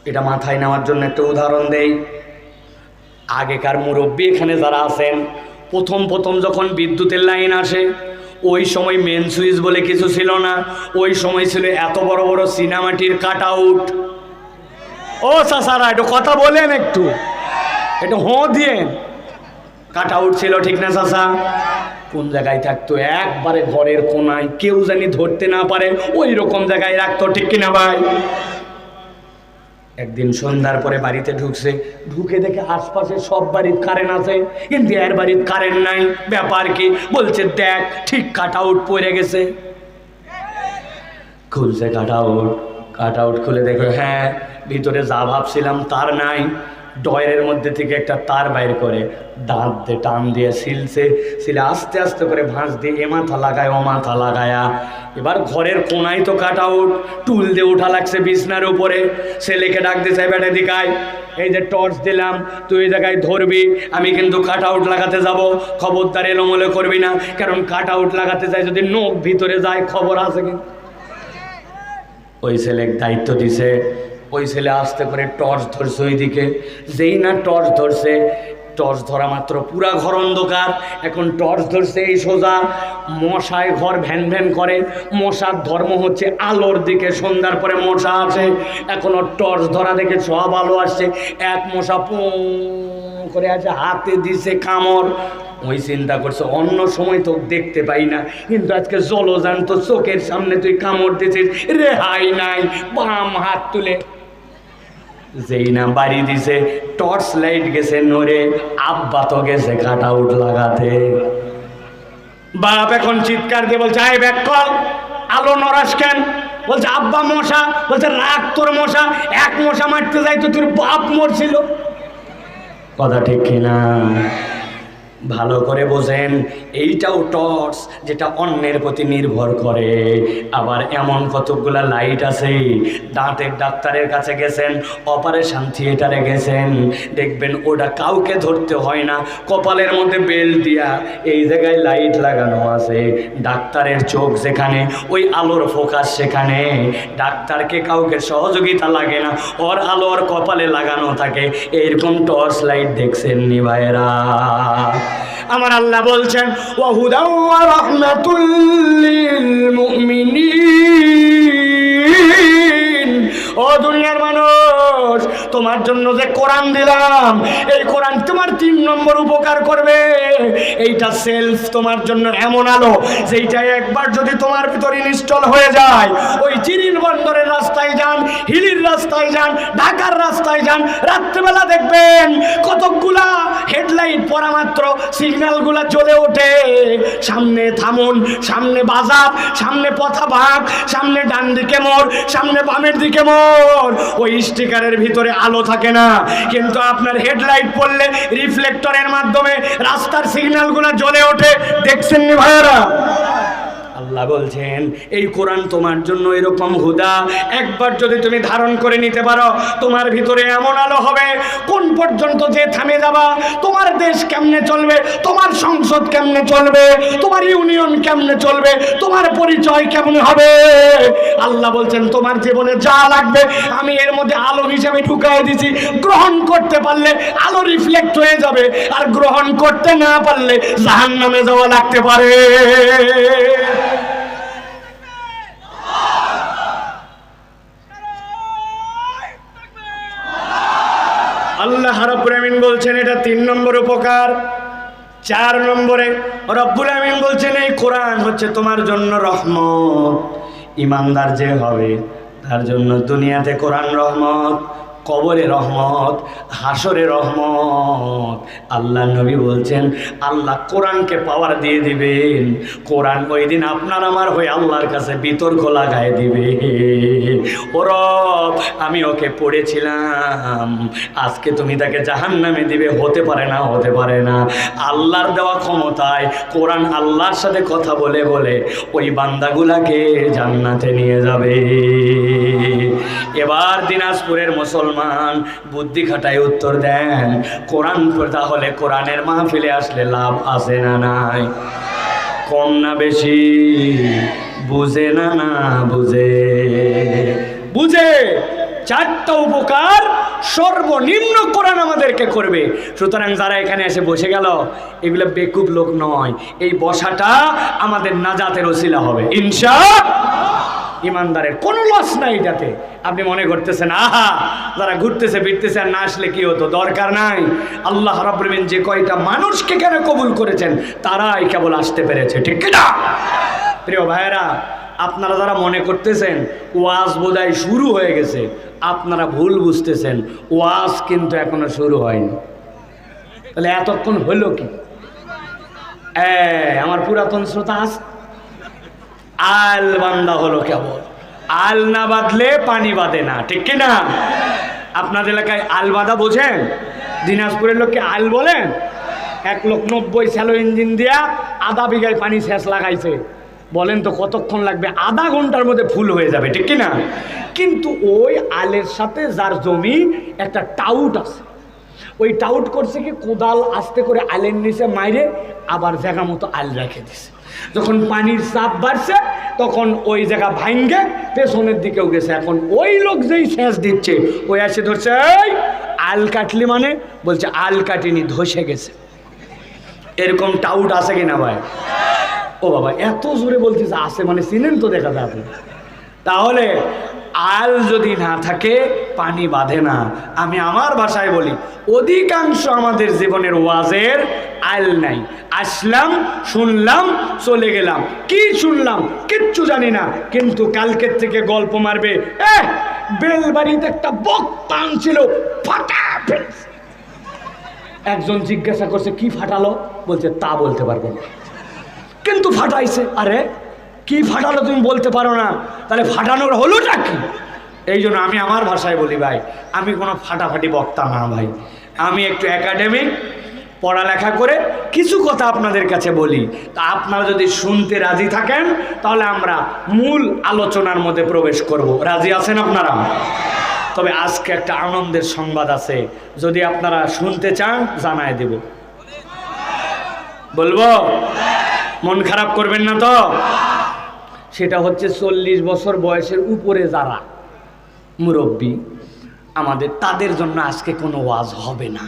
এটা মাথায় নেওয়ার জন্য একটা উদাহরণ দেই। আগেকার মুরব্বী এখানে যারা আছেন, প্রথম যখন বিদ্যুতের লাইন আসে, ওই সময় মেন সুইচ বলে কিছু ছিল না। ওই সময় ছিল এত বড় বড় সিনেমাটির কাট আউট। ও চাচারা, একটু কথা বলেন, একটু দিয়ে কাট আউট ছিল, ঠিক না চাচা? কোন জায়গায় থাকতো? একবারে ঘরের কোনায়, কেউ জানি ধরতে না পারে, ওই রকম জায়গায় রাখতো, ঠিক কিনা ভাই? একদিন সন্ধ্যার পরে বাড়িতে ঢুকছে, ঢুকে দেখে আশপাশে সব বাড়ির কারেন্ট আছে, কিন্তু এর বাড়ির কারেন্ট নাই। ব্যাপার কি? বলছে দেখ, ঠিক কাট আউট পড়ে গেছে। খুলছে কাট আউট খুলে দেখো, হ্যাঁ, ভিতরে যা ভাবছিলাম তার নাই। ডয়ের মধ্যে থেকে একটা তার বাইর করে দাঁত দিয়ে টান দিয়ে সিলে আস্তে আস্তে করে ভাঁজ দিয়ে এ মাথা লাগায় ও মাথা লাগায়া, এবার ঘরের কোনায় তো কাট আউট, টুল দিয়ে উঠা লাগছে বিছনার উপরে। ছেলেকে ডাক দিছে, বেটা দিকায়, এই যে টর্চ দিলাম, তুই এই জায়গায় ধরবি, আমি কিন্তু কাট আউট লাগাতে যাব, খবরদার এলোমেলো করবি না, কারণ কাট আউট লাগাতে চাই যদি নখ ভিতরে যায় খবর আছে কিন্তু। ওই ছেলে দায়িত্ব দিছে, ওই ছেলে আস্তে করে টর্চ ধরছে ওইদিকে, যেই না টর্চ ধরছে, টর্চ ধরা মাত্র পুরা ঘর অন্ধকার, এখন টর্চ ধরছে এই সোজা, মশায় ঘর ভ্যান ভ্যান করে, মশার ধর্ম হচ্ছে আলোর দিকে, সন্ধ্যার পরে মশা আসে, এখনো টর্চ ধরা দেখে সব আলো আসছে, এক মশা পো করে আছে, হাতে দিছে কামড়। ওই চিন্তা করছে অন্য সময় তো দেখতে পাই না, কিন্তু আজকে জলজান্ত চোখের সামনে তুই কামড় দিছিস, রেহাই নাই, বাম হাত তুলে যেই না বাড়ি দিছে, টর্চ লাইট গেছে নড়ে, আব্বা তো গেছে কাট আউট লাগাতে। বাপ এখন চিৎকার দিয়ে বলছে, আয় ব্যাক কল, আলো নড়াস কেন? বলছে আব্বা মশা। বলছে রাগ তোর মশা, এক মশা মারতে যাই তো তোর বাপ মরছিল। কথা ঠিক কিনা? ভালো করে বোঝেন, এইটাও টর্চ যেটা অন্যের প্রতি নির্ভর করে। আবার এমন কতগুলা লাইট আছে, দাঁতের ডাক্তারের কাছে গেছেন, অপারেশন থিয়েটারে গেছেন, দেখবেন ওটা কাউকে ধরতে হয় না, কপালের মধ্যে বেল দিয়া এই জায়গায় লাইট লাগানো আছে, ডাক্তারের চোখ যেখানে, ওই আলোর ফোকাস সেখানে, ডাক্তারকে কাউকে সহযোগিতা লাগে না, ওর আলো ওর কপালে লাগানো থাকে। এরকম টর্চ লাইট দেখছেন নি ভাইরা? আমার আল্লাহ বলছেন, ওয়া হুদাও ওয়া রাহমাতুল লিল মুমিনিন। ও দুনিয়ার মানুষ, তোমার জন্য যে কোরআন দিলাম, এই কোরআন তোমার 3 নম্বর উপকার করবে। এইটা সেলফ তোমার জন্য এমন আলো, যেইটা একবার যদি তোমার ভিতরে ইনস্টল হয়ে যায়, ওই চিরিন বন্দরের রাস্তায় যান, হিলির রাস্তায় যান, ঢাকার রাস্তায় যান, রাত্রেবেলা দেখবেন কতকগুলা হেডলাইট পরা মাত্র সিগন্যালগুলা জ্বলে ওঠে, সামনে থামুন, সামনে বাজার, সামনে পথা ভাগ, সামনে ডান দিকে মোড়, সামনে বামের দিকে মোড়। ওই স্টিকারের ভিতরে আলো থাকে না, কিন্তু আপনার হেডলাইট পড়লে রিফ্লেক্টরের মাধ্যমে রাস্তার সিগন্যালগুলো জ্বলে ওঠে। দেখছেন নি ভাইয়ারা? আল্লাহ বলছেন এই কোরআন তোমার জন্য এরকম হুদা, একবার যদি তুমি ধারণ করে নিতে পারো, তোমার ভিতরে এমন আলো হবে, কোন পর্যন্ত যে থামে যাবা, তোমার দেশ কেমনে চলবে, তোমার সংসদ কেমনে চলবে, তোমার ইউনিয়ন কেমনে চলবে, তোমার পরিচয় কেমনে হবে। আল্লাহ বলছেন তোমার জীবনে যা লাগবে আমি এর মধ্যে আলো হিসেবে ঢুকাই দিছি, গ্রহণ করতে পারলে আলো রিফ্লেক্ট হয়ে যাবে, আর গ্রহণ করতে না পারলে জাহান্নামে যাওয়া লাগতে পারে। আল্লাহ রাব্বুল আমিন বলছেন এটা 3 নম্বর উপকার। 4 নম্বরে রব্বুল আমিন বলছেন এই কোরআন হচ্ছে তোমার জন্য রহমত। ইমানদার যে হবে তার জন্য দুনিয়াতে কোরআন রহমত, কবরে রহমত, হাসরে রহমত। আল্লাহ নবী বলছেন আল্লাহ কোরআনকে পাওয়ার দিয়ে দিবেন, কোরআন ওই দিন আপনার আমার হয়ে আল্লাহর কাছে বিতর্ক লাগায় দিবে। ও রব, আমি ওকে পড়েছিলাম, আজকে তুমি তাকে জাহান্নামে দিবে। হতে পারে না, হতে পারে না। আল্লাহর দেওয়া ক্ষমতায় কোরআন আল্লাহর সাথে কথা বলে বলে ওই বান্দাগুলাকে জান্নাতে নিয়ে যাবে। এবার দিনাজপুরের মুসলমান বুদ্ধি খাটায় উত্তর দেন, কোরআন তাহলে কোরআনের মাহফিলে আসলে লাভ আছে না নাই? কম না বেশি? বুঝে না না বুঝে? বুঝে। 4টা উপকার সর্বনিম্ন কোরআন আমাদেরকে করবে। সুতরাং যারা এখানে এসে বসে গেল এগুলো বেকুব লোক নয়, এই বসাটা আমাদের নাজাতের ওসিলা হবে ইনশাআল্লাহ। ইমানদারের কোনো লস নাই এটাতে। আপনি মনে করতেছেন আহা যারা ঘুরতেছে ফিরতেছে আর না আসলে কি হতো, দরকার নাই। আল্লাহ রাব্বুল আমিন যে কয়টা মানুষকে কেন কবুল করেছেন তারাই কেবল আসতে পেরেছে, ঠিক কিনা? প্রিয় ভাইয়েরা, আপনারা যারা মনে করতেছেন ওয়াজ বোধহয় শুরু হয়ে গেছে, আপনারা ভুল বুঝতেছেন। ওয়াজ কিন্তু এখনো শুরু হয়নি। তাহলে এতক্ষণ হলো কি? আমার পুরাতন শ্রোতা আছে, আল বান্দা হলো কেবল, আল না বাঁধলে পানি বাঁধে না, ঠিক কিনা? আপনাদের এলাকায় আল বাঁধা বোঝেন? দিনাজপুরের লোককে আল বলেন? 1 লোক 90 স্যালো ইঞ্জিন দিয়া আধা বিঘায় পানি সেচ লাগাইছে, বলেন তো কতক্ষণ লাগবে? আধা ঘন্টার মধ্যে ফুল হয়ে যাবে, ঠিক কিনা? কিন্তু ওই আলের সাথে যার জমি একটা টাউট আছে, ওই টাউট করছে কি কোদাল আস্তে করে আলের নিচে মাইরে আবার জায়গা মতো আল রেখে দিছে। যখন পানির চাপ বাড়ছে তখন ওই জায়গা ভাঙ্গে পেছনের দিকেও গেছে। এখন ওই লোক যেই সেচ দিচ্ছে ওই এসে ধরছে, এই আল কাটলি মানে? বলছে আল কাটিনি, ধসে গেছে। এরকম টাউট আছে কিনা ভাই? ও বাবা, এত জোরে বলতেছে আছে মানে চিনেন তো দেখা যায় আপনি। তাহলে আল যদি না থাকে পানি বাঁধে না। আমি আমার ভাষায় বলি, অধিকাংশ আমাদের জীবনের ওয়াজের আল নাই। আসলাম, শুনলাম, চলে গেলাম। কি শুনলাম কিচ্ছু জানি না, কিন্তু কালকের থেকে গল্প মারবে, বেলবাড়িতে একটা বক্তা ছিল, ফাটা ফেলছে। একজন জিজ্ঞাসা করছে কি ফাটালো? বলছে তা বলতে পারবো না, কিন্তু ফাটাইছে। আরে কি ফাটালো তুমি বলতে পারো না, তাহলে ফাটানোর হলোটা কি? এই জন্য আমি আমার ভাষায় বলি ভাই, আমি কোনো ফাটাফাটি বক্তা না ভাই। আমি একটু একাডেমিক পড়ালেখা করে কিছু কথা আপনাদের কাছে বলি। তা আপনারা যদি শুনতে রাজি থাকেন তাহলে আমরা মূল আলোচনার মধ্যে প্রবেশ করব। রাজি আছেন আপনারা? তবে আজকে একটা আনন্দের সংবাদ আছে, যদি আপনারা শুনতে চান জানায় দেব। বলবো? মন খারাপ করবেন না তো? সেটা হচ্ছে 40 বছর বয়সের উপরে যারা মুরব্বী আমাদের, তাদের জন্য আজকে কোনো ওয়াজ হবে না।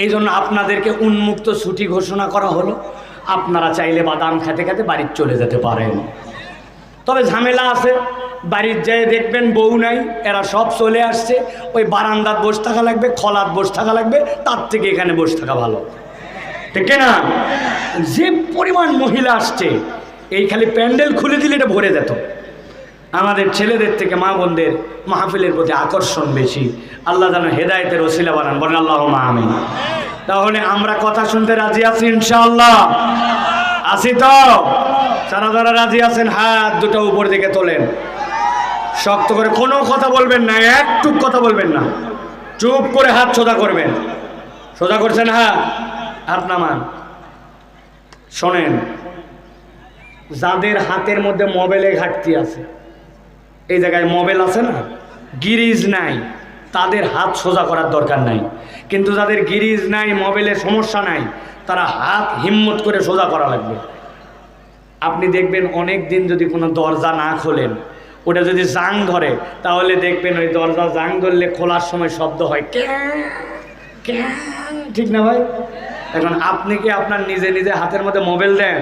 এই জন্য আপনাদেরকে উন্মুক্ত ছুটি ঘোষণা করা হলো। আপনারা চাইলে বাদাম খেতে খেতে বাড়ির চলে যেতে পারেন। তবে ঝামেলা আছে, বাড়ির যেয়ে দেখবেন বউ নাই, এরা সব চলে আসছে। ওই বারান্দাত বসে থাকা লাগবে, খলাত বসে থাকা লাগবে, তার থেকে এখানে বসে থাকা ভালো, ঠিক না? যে পরিমাণ মহিলা আসছে, এই খালি প্যান্ডেল খুলে দিলে এটা ভরে যেত। আমাদের ছেলেদের থেকে মা বোনদের মাহফিলের প্রতি আকর্ষণ বেশি। আল্লাহ যেন হেদায়েতের ওসিলা বানান, বলেন আল্লাহুম্মা আমিন। তাহলে আমরা কথা শুনতে রাজি আছি ইনশাআল্লাহ? আছি তো? যারা যারা রাজি আছেন হাত দুটো উপর দিকে তোলেন, শক্ত করে। কোনো কথা বলবেন না, একটু কথা বলবেন না, চুপ করে হাত সোজা করবেন। সোজা করছেন হাত? হাত নামান। শোনেন, যাদের হাতের মধ্যে মোবাইলে ঘাটতি আছে, এই জায়গায় মোবাইল আছে না, গিরিজ নাই, তাদের হাত সোজা করার দরকার নাই। কিন্তু যাদের গিরিজ নাই, মোবাইলের সমস্যা নাই, তারা হাত হিম্মত করে সোজা করা লাগবে। আপনি দেখবেন অনেক দিন যদি কোনো দরজা না খোলেন, ওটা যদি জাং ধরে, তাহলে দেখবেন ওই দরজা জাং ধরলে খোলার সময় শব্দ হয় ক্যাঁ, ঠিক না ভাই? এখন আপনি কি আপনার নিজে নিজে হাতের মধ্যে মোবাইল দেন?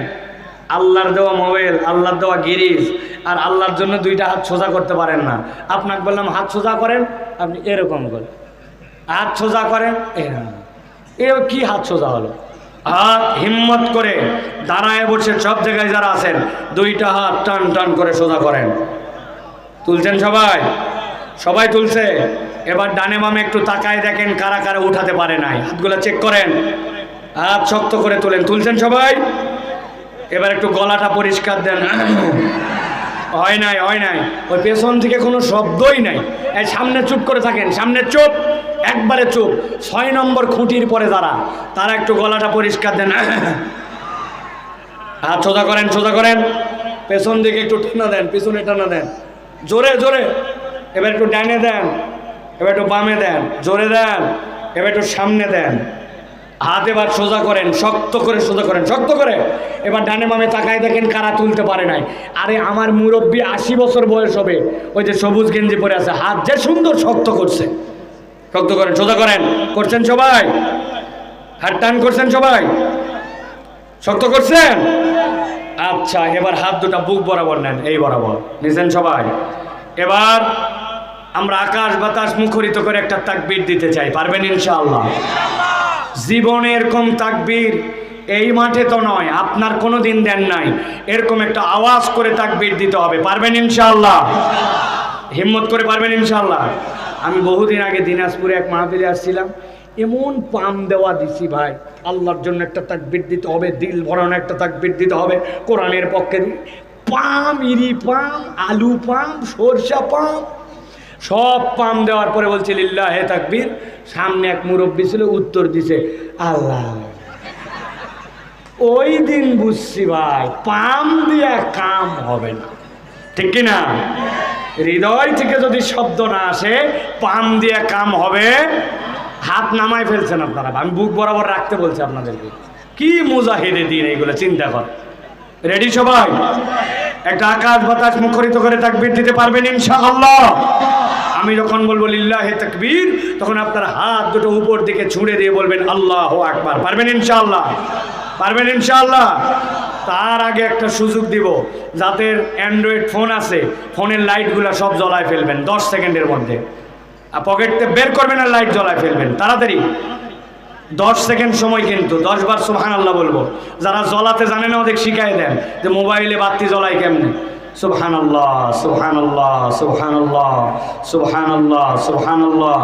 আল্লাহর দেওয়া মোবাইল, আল্লাহর দেওয়া গিরিজ, আর আল্লাহর জন্য দুইটা হাত সোজা করতে পারেন না। আপনাকে বললাম হাত সোজা করেন, আপনি এরকম করেন। হাত সোজা করেন, এ কি হাত সোজা হলো? হাত হিম্মত করে দাঁড়ায় বসে সব জায়গায় যারা আছেন, দুইটা হাত টান টান করে সোজা করেন। তুলছেন সবাই? সবাই তুলছে? এবার ডানে বামে একটু তাকায় দেখেন কারা কারা উঠাতে পারে নাই, হাতগুলো চেক করেন। হাত শক্ত করে তোলেন। তুলছেন সবাই? এবার একটু গলাটা পরিষ্কার দেন। হয় নাই, হয় নাই। ওই পেছন থেকে কোনো শব্দই নাই। এই সামনে চুপ করে থাকেন, সামনে চুপ, একবারে চুপ। 6 নম্বর খুঁটির পরে যারা, তারা একটু গলাটা পরিষ্কার দেন। হাত সোজা করেন, সোজা করেন। পেছন দিকে একটু টানা দেন, পিছনে টানা দেন, জোরে জোরে। এবার একটু ডানে দেন, এবার একটু বামে দেন, জোরে দেন। এবার একটু সামনে দেন। হাত এবার সোজা করেন, শক্ত করে সোজা করেন, শক্ত করে। এবার ডানে বামে তাকায় দেখেন কারা তুলতে পারে নাই। আরে আমার মুরব্বী 80 বছর বয়স হবে, ওই যে সবুজ গেঞ্জি পরে আছে, হাত যে সুন্দর শক্ত করছে। শক্ত করেন, সোজা করেন। করছেন সবাই? হাত টান করছেন সবাই? শক্ত করছেন? আচ্ছা, এবার হাত দুটা বুক বরাবর নেন, এই বরাবর নিছেন সবাই। এবার আমরা আকাশ বাতাস মুখরিত করে একটা তাকবীর দিতে চাই। পারবেন ইনশাআল্লাহ? জীবনে এরকম তাকবীর এই মাঠে তো নয়, আপনার কোনো দিন দেন নাই, এরকম একটা আওয়াজ করে তাকবীর দিতে হবে। পারবেন ইনশাআল্লাহ? হিম্মত করে পারবেন ইনশাআল্লাহ? আমি বহুদিন আগে দিনাজপুরে এক মাহফিলে আসছিলাম, এমন পাম দেওয়া দিছি ভাই, আল্লাহর জন্য একটা তাকবীর দিতে হবে, দিল ভরানো একটা তাকবীর দিতে হবে, কোরআনের পক্ষে। পাম, ইরি পাম, আলু পাম, সরষা পাম, সব পাম দেওয়ার পরে বলছে লিল্লাহে তাকবীর। সামনে এক মুরব্বী ছিল, উত্তর দিছে আল্লাহ। ওই দিন বুঝছি ভাই পাম দিয়া কাম হবে না, ঠিক কিনা? হৃদয় থেকে যদি শব্দ না আসে পাম দিয়া কাম হবে। হাত নামায় ফেলছেন আপনারা, আমি বুক বরাবর রাখতে বলছি আপনাদেরকে। কি মুজাহিদে দিন এইগুলো চিন্তা কর। রেডি সবাই? একটা আকাশ বাতাস মুখরিত করে তাকবীর দিতে পারবেন ইনশাআল্লাহ? আমি যখন বলবো লিল্লাহে তাকবীর, তখন আপনার হাত দুটো উপর দিকে ছুঁড়ে দিয়ে বলবেন আল্লাহু আকবার। পারবেন ইনশাআল্লাহ? পারবেন ইনশাআল্লাহ? তার আগে একটা সুযোগ দিব, যাদের অ্যান্ড্রয়েড ফোন আছে ফোনের লাইটগুলো সব জ্বলায় ফেলবেন 10 সেকেন্ডের মধ্যে। পকেটে বের করবেন আর লাইট জ্বলায় ফেলবেন তাড়াতাড়ি। 10 সেকেন্ড সময়, কিন্তু 10 বার সুবহানাল্লাহ বলবো। যারা জ্বলাতে জানে না ওদের শিখাই দেন যে মোবাইলে বাতি জ্বলায় কেমনে। সুবহানাল্লাহ সুবহানাল্লাহ সুবহানাল্লাহ সুবহানাল্লাহ সুবহানাল্লাহ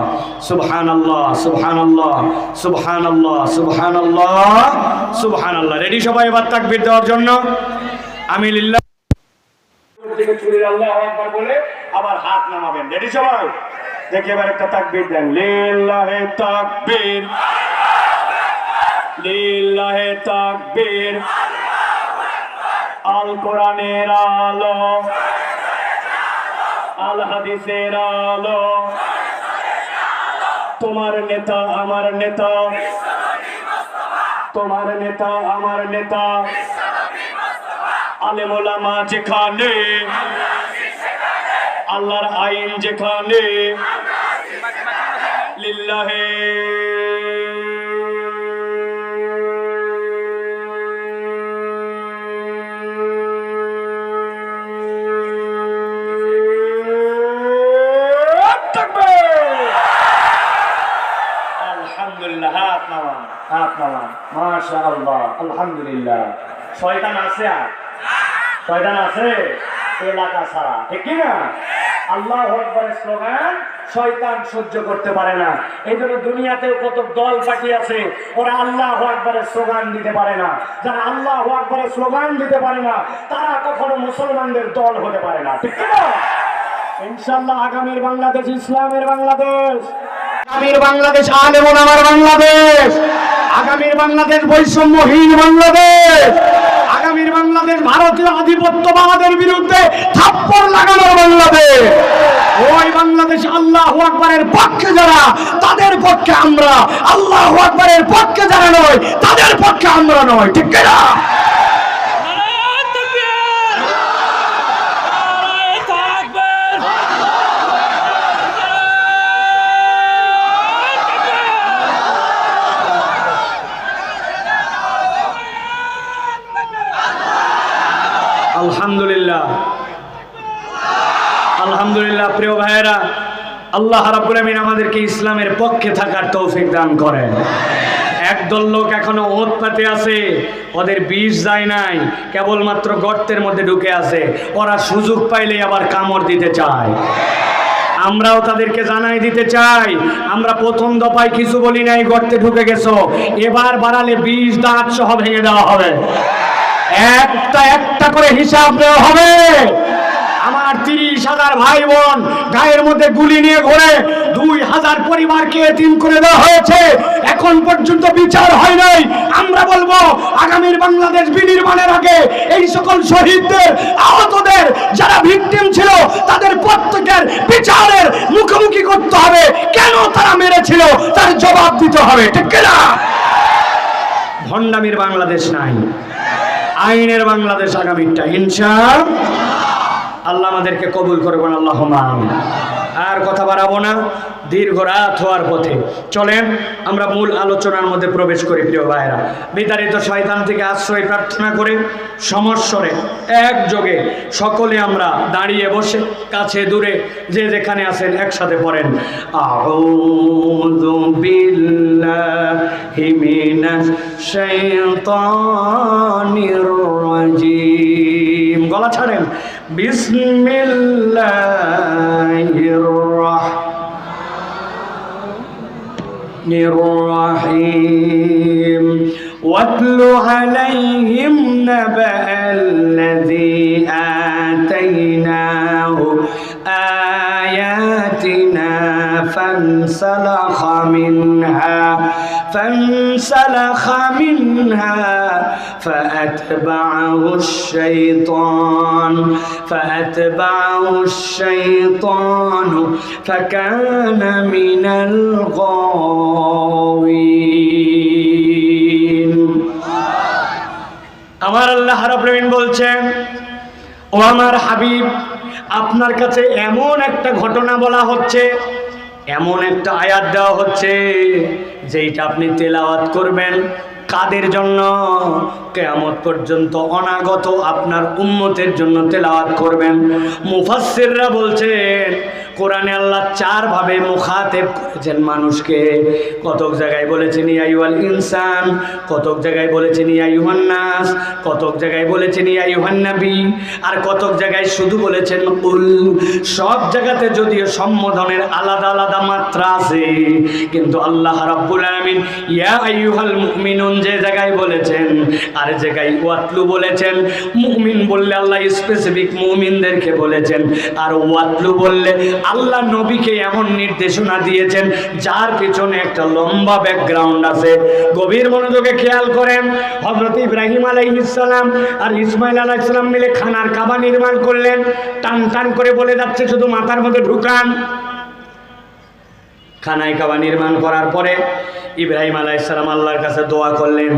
সুবহানাল্লাহ সুবহানাল্লাহ সুবহানাল্লাহ সুবহানাল্লাহ সুবহানাল্লাহ। রেডি সবাই এবার তাকবীর দেওয়ার জন্য? আমি লিল্লাহ আল্লাহু আকবার বলে আবার হাত নামাবেন। রেডি সবাই? দেখি এবার একটা তাকবীর দেন। লিল্লাহে তাকবীর, লিল্লাহে তাকবীর। আল কোরআনের আলো, আল হাদিসের আলো, তোমার নেতা আমার নেতা, তোমার নেতা আমার নেতা। আলেম ওলামা যেখানে, আল্লাহর আইন যেখানে, লিল্লাহে আলহামদুলিল্লাহ। হাত নামান, হাত নামান। মাশাআল্লাহ, আলহামদুলিল্লাহ। শয়তান আছে? আর শয়তান আছে এলাকা ছাড়া, ঠিক কিনা? আল্লাহু আকবারের স্লোগান শয়তান সহ্য করতে পারে না। এই জন্য দুনিয়াতেও কত দল পার্টি আছে, ওরা আল্লাহু আকবারের স্লোগান দিতে পারে না। যারা আল্লাহু আকবারের স্লোগান দিতে পারে না তারা কখনো মুসলমানদের দল হতে পারে না, ঠিক কিনা? ইনশাআল্লাহ আগামীর বাংলাদেশ ইসলামের বাংলাদেশ, আগামীর বাংলাদেশ আলেম ওলামার বাংলাদেশ, আগামীর বাংলাদেশ বৈষম্যহীন বাংলাদেশ, আগামীর বাংলাদেশ ভারতীয় আধিপত্যবাদের বিরুদ্ধে থাপ্পড় লাগানোর বাংলাদেশ। ওই বাংলাদেশ আল্লাহু আকবারের পক্ষে যারা, তাদের পক্ষে আমরা। আল্লাহু আকবারের পক্ষে যারা নয় তাদের পক্ষে আমরা নয়, ঠিক কিনা? আলহামদুলিল্লাহ, আলহামদুলিল্লাহ। প্রিয় ভাইয়েরা, আল্লাহ রাব্বুল আমিন আমাদেরকে ইসলামের পক্ষে থাকার তৌফিক দান করেন। একদল লোক এখনো ওত পাতে আছে, ওদের বিষ যায় নাই, কেবলমাত্র গর্তের মধ্যে ঢুকে আছে। ওরা সুযোগ পাইলেই আবার কামড় দিতে চায়। আমরাও তাদেরকে জানাই দিতে চাই, আমরা প্রথম দফায় কিছু বলি নাই, গর্তে ঢুকে গেছো, এবার বাড়ালে 20 দাঁত সহ ভেঙে দেওয়া হবে। একটা একটা করে হিসাব দেওয়া হবে। আমার 30,000 ভাই বোন গায়ের মধ্যে গুলি নিয়ে ঘোরে, 2,000 পরিবারকে এতিম করে দেওয়া হয়েছে, এখন পর্যন্ত বিচার হয় নাই। আমরা বলবো আগামীর বাংলাদেশ বিনির্মাণের আগে এই সকল শহীদদের, আহতদের, যারা ভিকটিম ছিল তাদের প্রত্যেকের বিচারের মুখোমুখি করতে হবে। কেন তারা মেরেছিল তার জবাব দিতে হবে, ঠিক কিনা? ভণ্ডামির বাংলাদেশ নাই, আইনের বাংলাদেশ আগামীটা ইনশাআল্লাহ। আল্লাহ আমাদেরকে কবুল করবেন, আল্লাহুম্মা আমিন। আর কথা বাড়াবো না, দীর্ঘ রাত হওয়ার পথে চলেন আমরা মূল আলোচনার মধ্যে প্রবেশ করি। প্রিয় ভাইরা, বিতাড়িত শয়তান থেকে আশ্রয় প্রার্থনা করে সমস্বরে একযোগে সকলে আমরা দাঁড়িয়ে বসে কাছে দূরে যে যেখানে আছেন একসাথে পড়েন আউযু বিল্লাহি মিনাশ শাইতানির রাজিম। গলা ছাড়েন। বিসমিল্লাহির রাহমানির রাহিম। ওয়াতলু আলাইহিম নাবা'আল্লাযী আতাইনাহু আয়াতিনা ফানসালাখা মিনহা فانسلخ منها فأتبعه الشيطان فكان من الغاوين আমার আল্লাহ রাব্বুল আলামিন বলছেন, ও আমার হাবিব, আপনার কাছে এমন একটা ঘটনা বলা হচ্ছে, এমন একটা আয়াত দেওয়া হচ্ছে যেটা আপনি তেলাওয়াত করবেন। কাদের জন্য? কিয়ামত পর্যন্ত অনাগত আপনার উম্মতের জন্য তেলাওয়াত করবেন। মুফাসসিররা বলছেন কোরআনে আল্লাহ চার ভাবে মুখাতেব করেছেন মানুষকে। কতক জায়গায় বলেছেন ইয়া আইয়ুহাল ইনসান, কতক জায়গায় বলেছেন ইয়া আইয়ুহান নাস, কতক জায়গায় বলেছেন ইয়া আইয়ুহান নবী, আর কতক জায়গায় শুধু বলেছেন কুল। সব জায়গাতে যদিও সম্বোধনের আলাদা আলাদা মাত্রা আছে, কিন্তু আল্লাহ রাব্বুল আলামিন ইয়া আইয়ুহাল মুমিনুন যে জায়গায় বলেছেন, আর জায়গায় ওয়াতলু বলেছেন। মুমিন বললে আল্লাহ স্পেসিফিক মুমিনদেরকে বলেছেন, আর ওয়াতলু বললে আল্লাহ নবীকে এমন নির্দেশনা দিয়েছেন যার পিছনে একটা লম্বা ব্যাকগ্রাউন্ড আছে। গভীর মনোযোগে খেয়াল করেন, হযরত ইব্রাহিম আলাইহিস সালাম আর ইসমাইল আলাইহিস সালাম মিলে খানার কাবা নির্মাণ করলেন। টান টান করে বলে যাচ্ছে শুধু মাথার মধ্যে ঢুকান। খানায় কাবা নির্মাণ করার পরে ইব্রাহিম আলাইহিস সালাম আল্লাহর কাছে দোয়া করলেন,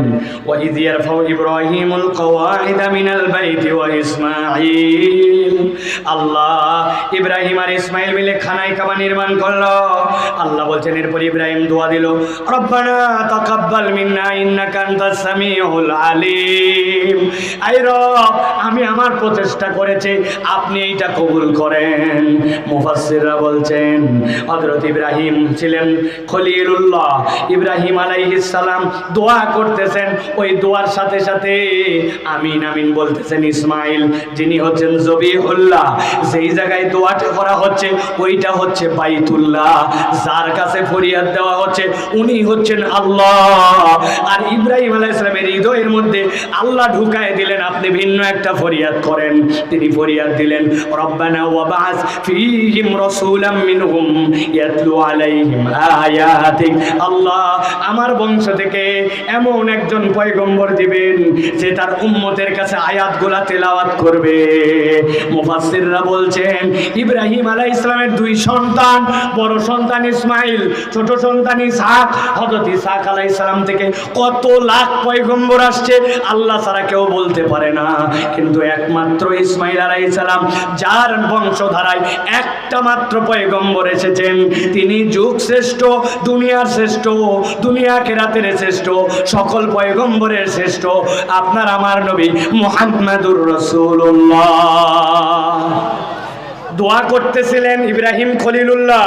ওয়া ইয ইয়ারফাউ ইব্রাহিমুল কওয়াইদা মিনাল বাইতি ওয়া ইসমাঈল। আল্লাহ ইব্রাহিম আর ইসমাঈল মিলে খানায় কাবা নির্মাণ করলো। আল্লাহ বলছেন এরপর ইব্রাহিম দোয়া দিল, রব্বানা তাকাব্বাল মিন্না ইন্নাকা আনতাস সামিউল আলিম। আই রব, আমি আমার প্রচেষ্টা করেছি, আপনি এইটা কবুল করেন। মুফাসসিররা বলছেন হযরত ইব্রাহিম ছিলেন খলিলুল্লাহ। ইব্রাহিম আলাইহিস সালাম দোয়া করতেছেন, ওই দোয়ার সাথে সাথে আমিন আমিন বলতেছেন ইসমাইল, যিনি হচ্ছেন জবিহুল্লাহ। যেই জায়গায় দোয়াটা করা হচ্ছে ওইটা হচ্ছে বাইতুল্লাহ। যার কাছে ফরিয়াদ দেওয়া হচ্ছে উনি হচ্ছেন আল্লাহ। আর ইব্রাহিম আলাইহিস সালামের হৃদয়ের মধ্যে আল্লাহ ঢুকায় দিলেন, আপনি ভিন্ন একটা ফরিয়াদ করেন। তিনি ফরিয়াদ দিলেন, রব্বানা ওয়াবাস ফীহিম রাসূলাম মিনহুম ইয়াতলু আলাইহিম আয়াতিক। আল্লাহ, আমার বংশ থেকে এমন একজন পয়গম্বর দিবেন যে তার উম্মতের কাছে আয়াতগুলা তেলাওয়াত করবে। মুফাসসিররা বলছেন ইব্রাহিম আলাইহিস সালামের দুই সন্তান, বড় সন্তান ইসমাইল, ছোট সন্তান ইসহাক। হযরত ইসহাক আলাইহিস সালাম থেকে কত লাখ পয়গম্বর আসছে আল্লাহ ছাড়া কেউ বলতে পারে না, কিন্তু একমাত্র ইসমাইল আলাইহিস সালাম যার বংশধারায় একটা মাত্র পয়গম্বর এসেছেন, তিনি যুগ শ্রেষ্ঠ, দুনিয়ার শ্রেষ্ঠ, দুনিয়া আখিরাতের শ্রেষ্ঠ, সকল পয়গম্বরের শ্রেষ্ঠ, আপনার আমার নবী মুহাম্মাদুর রাসূলুল্লাহ। দোয়া করতেছিলেন ইব্রাহিম খলিলুল্লাহ,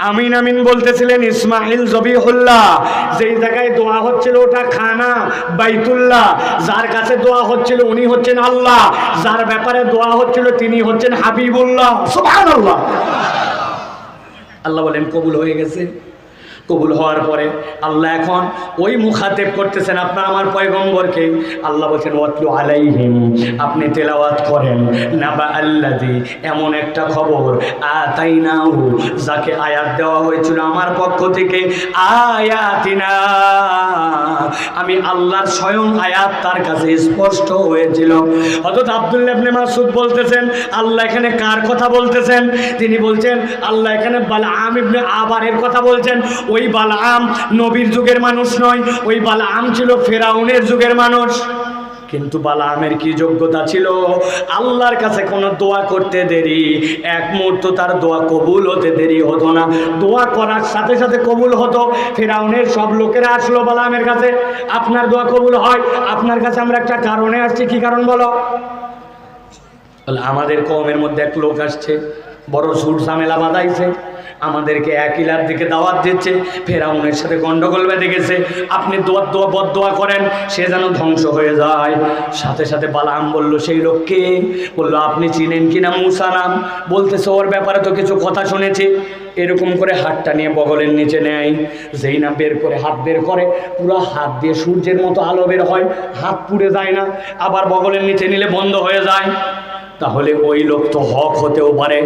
আমিন আমিন বলতেছিলেন ইসমাইল জবিহুল্লাহ। যেই জায়গায় দোয়া হচ্ছিল ওটা খানা বাইতুল্লাহ। যার কাছে দোয়া হচ্ছিল উনি হচ্ছেন আল্লাহ, যার ব্যাপারে দোয়া হচ্ছিল তিনি হচ্ছেন হাবিবুল্লাহ। সুবহানাল্লাহ। আল্লাহ বলেন কবুল হয়ে গেছে। কবুল হওয়ার পরে আল্লাহ এখন ওই মুখাতেব করতেছেন আপনার আমার পয়গম্বরকে। আল্লাহ বলছেন ওয়াতলু আলাইহিম, আপনি তেলাওয়াত করেন নাবা আল্লাযী, এমন একটা খবর আতাইনাহু, যাকে আয়াত দেওয়া হয়েছিল আমার পক্ষ থেকে, আয়াতিনা, আমি আল্লাহর স্বয়ং আয়াত তার কাছে স্পষ্ট হয়েছিল। হযরত আব্দুল্লাহ ইবনে মাসউদ বলতেছেন আল্লাহ এখানে কার কথা বলতেছেন? তিনি বলছেন আল্লাহ এখানে বালআম ইবনে আবারের কথা বলছেন। ওই বালআম নবীর যুগের মানুষ নয়, ওই বালআম ছিল ফেরাউনের যুগের মানুষ। কিন্তু বালআমের কি যোগ্যতা ছিল? আল্লাহর কাছে কোনো দোয়া করতে দেরি, এক মুহূর্ত তার দোয়া কবুল হতে দেরি হতো না, দোয়া করার সাথে সাথে কবুল হতো। ফেরাউনের সব লোকেরা আসলো বালআমের কাছে, আপনার দোয়া কবুল হয়, আপনার কাছে আমরা একটা কারণে আসছি। কি কারণ বলো? আমাদের কওমের মধ্যে এক লোক আসছে, বড় ঝুট ঝামেলা বাঁধাইছে, আমাদেরকে এক ইলার দিকে দাওয়াত দিচ্ছে, ফেরাউনের সাথে গন্ডগোল বেঁধে গেছে, আপনি বদদোয়া করেন সে যেন ধ্বংস হয়ে যায়। সাথে সাথে বালআম বলল সেই লোককে, বললো আপনি চিনেন কিনা মুসা নাম? বলতেছে ওর ব্যাপারে তো কিছু কথা শুনেছি। এরকম করে হাতটা নিয়ে বগলের নিচে নেয়, যেই না বের করে হাত বের করে, পুরো হাত দিয়ে সূর্যের মতো আলো বের হয়, হাত পুড়ে যায় না, আবার বগলের নিচে নিলে বন্ধ হয়ে যায়। তাহলে ওই লোক তো হক হতেও পারে।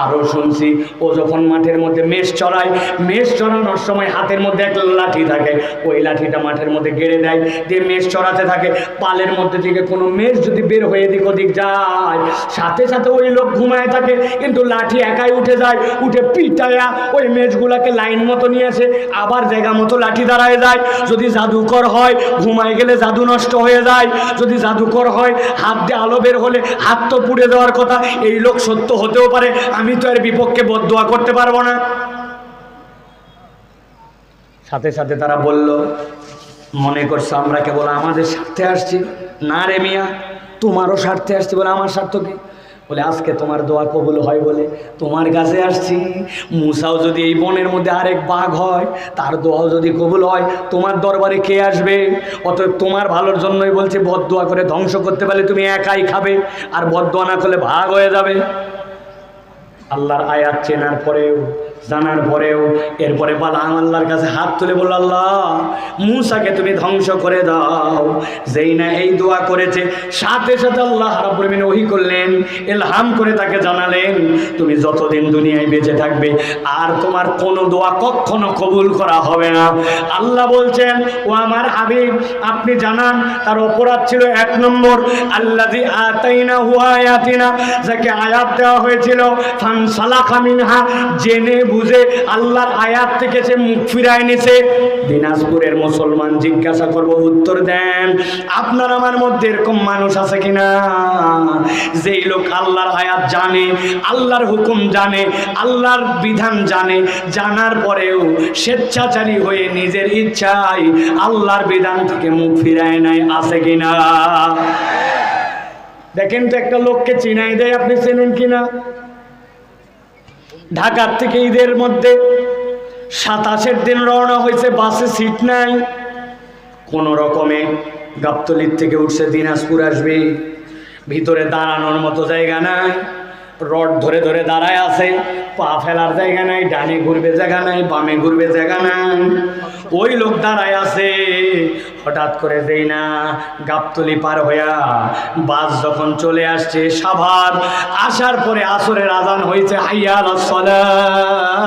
আরও শুনছি ও যখন মাঠের মধ্যে মেষ চড়ায়, মেষ চড়ানোর সময় হাতের মধ্যে একটা লাঠি থাকে, ওই লাঠিটা মাঠের মধ্যে গেড়ে দেয়, দিয়ে মেষ চড়াতে থাকে। পালের মধ্যে থেকে কোনো মেষ যদি বের হয়ে এদিক ওদিক যায়, সাথে সাথে ওই লোক ঘুমায় থাকে, কিন্তু লাঠি একাই উঠে যায়, উঠে পিটায়া ওই মেষগুলাকে লাইন মতো নিয়ে আসে, আবার জায়গা মতো লাঠি দাঁড়ায় যায়। যদি জাদুকর হয়, ঘুমায় গেলে জাদু নষ্ট হয়ে যায়। যদি জাদুকর হয়, হাত দিয়ে আলো বের হলে হাত তো পুড়ে দেওয়ার কথা। এই লোক সত্য হতেও পারে, আমি তো এর বিপক্ষে বদদোয়া করতে পারবো না। সাথে সাথে তারা বলল, মনে করছো আমরা কেবল আমাদের স্বার্থে আসছি? না রে মিয়া, তোমারও স্বার্থে আসছি। বলে আমার স্বার্থ কি? বলে আজকে তোমার দোয়া কবুল হয় বলে তোমার কাছে আসছি। মুসাও যদি এই বনের মধ্যে আরেক বাঘ হয়, তার দোয়াও যদি কবুল হয়, তোমার দরবারে কে আসবে? অতএব তোমার ভালোর জন্যই বলছে, বদদোয়া করে ধ্বংস করতে পারলে তুমি একাই খাবে, আর বদদোয়া না করলে ভাগ হয়ে যাবে। আল্লাহর আয়াত চেনার পরেও, জানার পরেও, এরপরে বালাম আল্লাহর কাছে হাত তুলে বলল, আল্লাহ মুসাকে তুমি ধ্বংস করে দাও। যেই না এই দোয়া করেছে, সাথে সাথে আল্লাহ রাব্বুল আলামিন ওহী করলেন, ইলহাম করে তাকে জানালেন, তুমি যতদিন দুনিয়ায় বেঁচে থাকবে আর তোমার কোনো দোয়া কখনো কবুল করা হবে না। আল্লাহ বলছেন, ও আমার হাবিব, আপনি জানান তার অপরাধ ছিল 1 নম্বর, আল্লাযী আতাইনাহু আয়াতিনা, যাকে আয়াত দেওয়া হয়েছিল, ফানসালাখা মিনহা, জেনে বুঝে আল্লাহর আয়াত থেকে সে মুখ ফিরায় নিছে। দিনাজপুরের মুসলমান জিজ্ঞাসা করব, উত্তর দেন। আপনার আমার মধ্যে এরকম মানুষ আছে কিনা, যেই লোক আল্লাহর আয়াত জানে, আল্লাহর হুকুম জানে, আল্লাহর বিধান জানে, জানার পরেও স্বেচ্ছাচারী হয়ে নিজের ইচ্ছায় আল্লাহর বিধান থেকে মুখ ফিরায় নেয়? আছে কিনা? দেখেন তো একটা লোককে চিনাই দেয়, আপনি চেনেন কিনা? ঢাকার থেকে ঈদের মধ্যে 27-এর দিন রওনা হয়েছে, বাসে সিট নাই, কোনো রকমে গাবতলীর থেকে উঠছে, দিনাজপুর আসবে, ভিতরে দাঁড়ানোর মতো জায়গা নাই, রড ধরে ধরে দাঁড়ায় আছে, পা ফেলার জায়গা নাই, ডানে ঘুরবে জায়গা নাই, বামে ঘুরবে জায়গা নাই, ওই লোক দাঁড়ায় আছে। হঠাৎ করে যেই না গাবতলী পার হইয়া বাস যখন চলে আসছে সাভার, আসার পরে আসরের আজান হয়েছে, হাইয়া আলাস সালাহ,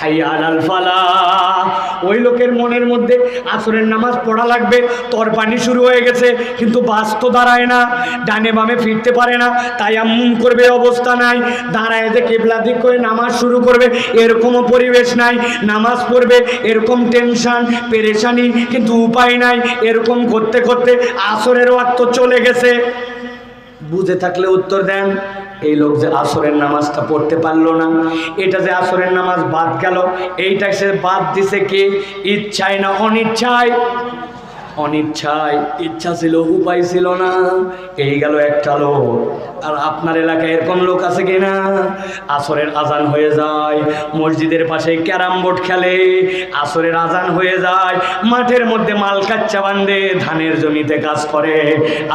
হাইয়া আলাল ফালাহ। ওই লোকের মনের মধ্যে আসরের নামাজ পড়া লাগবে, তরপানি শুরু হয়ে গেছে, কিন্তু বাস তো দাঁড়ায় না, ডানে বামে ফিরতে পারে না, তায়াম্মুম করবে অবস্থা নাই, দাঁড়ায় যে কিবলা দিক করে নামাজ শুরু করবে এরকমও পরিবেশ নাই, নামাজ পড়বে এরকম টেনশন পেরেশানি, কিন্তু উপায় নাই। এরকম করতে করতে আসরের ওয়াক্ত চলে গেছে। বুঝে থাকলে উত্তর দেন। এই লোক যে আসরের নামাজটা পড়তে পারলো না, এটা যে আসরের নামাজ বাদ গেল, এইটা সে বাদ দিছে কি ইচ্ছায় না অনিচ্ছায়? অনিচ্ছায়। ইচ্ছা ছিল, উপায় ছিল না। এই গেল একটা লোক। আর আপনার এলাকায় এরকম লোক আছে কিনা? আসরের আজান হয়ে যায়, মসজিদের পাশে ক্যারাম বোর্ড খেলে, আসরের আজান হয়ে যায়, মাঠের মধ্যে মাল কাচ্চা বান্ধে ধানের জমিতে কাজ করে,